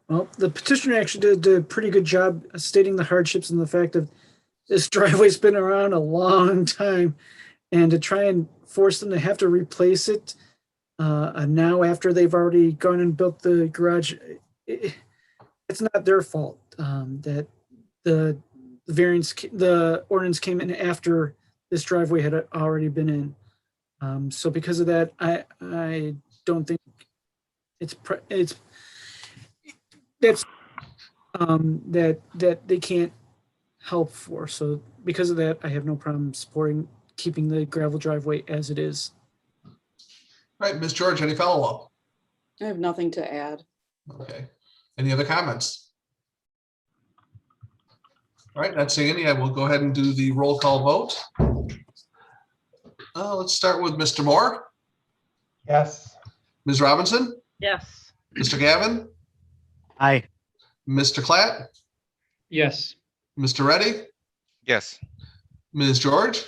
Well, the petitioner actually did a pretty good job stating the hardships and the fact that this driveway's been around a long time, and to try and force them to have to replace it now after they've already gone and built the garage, it's not their fault that the ordinance came in after this driveway had already been in. So because of that, I don't think that they can't help for. So because of that, I have no problem supporting keeping the gravel driveway as it is. All right, Ms. George, any follow-up? I have nothing to add. Okay. Any other comments? All right, not seeing any, I will go ahead and do the roll call vote. Let's start with Mr. Moore. Yes. Ms. Robinson? Yes. Mr. Gavin? Aye. Mr. Klatt, Yes. Mr. Reddy, Yes. Ms. George.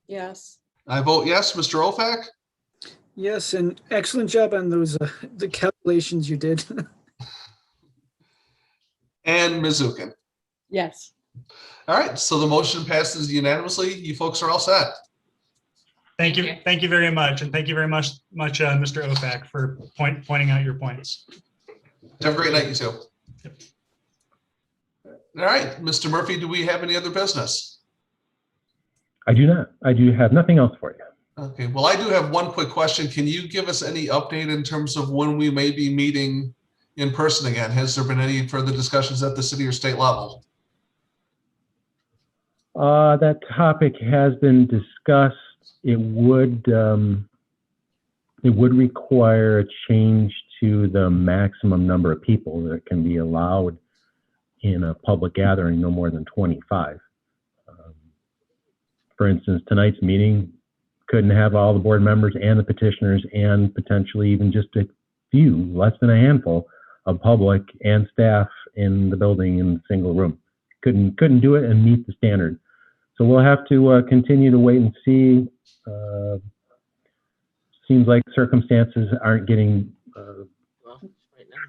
Yes. I vote yes. Mr. Ofac. Yes, and excellent job on those, the calculations you did. And Ms. Zukin. Yes. All right, so the motion passes unanimously. You folks are all set. Thank you. Thank you very much. And thank you very much, Mr. Ofac, for pointing out your points. Have a great night, you two. All right, Mr. Murphy, do we have any other business? I do not. I do have nothing else for you. Okay, well, I do have one quick question. Can you give us any update in terms of when we may be meeting in person again? Has there been any further discussions at the city or state level? That topic has been discussed. It would require a change to the maximum number of people that can be allowed in a public gathering, no more than 25. For instance, tonight's meeting couldn't have all the board members and the petitioners and potentially even just a few, less than a handful of public and staff in the building in a single room. Couldn't do it and meet the standard. So we'll have to continue to wait and see. Seems like circumstances aren't getting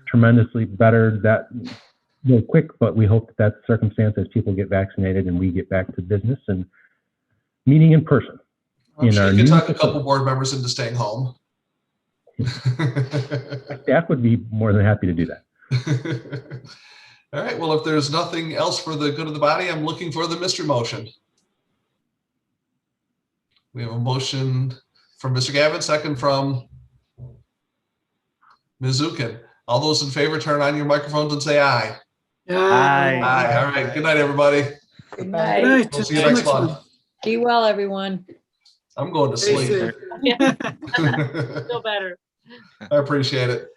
tremendously better that real quick, but we hope that that's the circumstance as people get vaccinated and we get back to business and meeting in person. I'm sure you can talk a couple board members into staying home. Staff would be more than happy to do that. All right, well, if there's nothing else for the good of the body, I'm looking for the mystery motion. We have a motion from Mr. Gavin, second from Ms. Zukin. All those in favor, turn on your microphones and say aye. Aye. Aye. All right. Good night, everybody. Good night. We'll see you next month. Be well, everyone. I'm going to sleep. Yeah. Feel better. I appreciate it.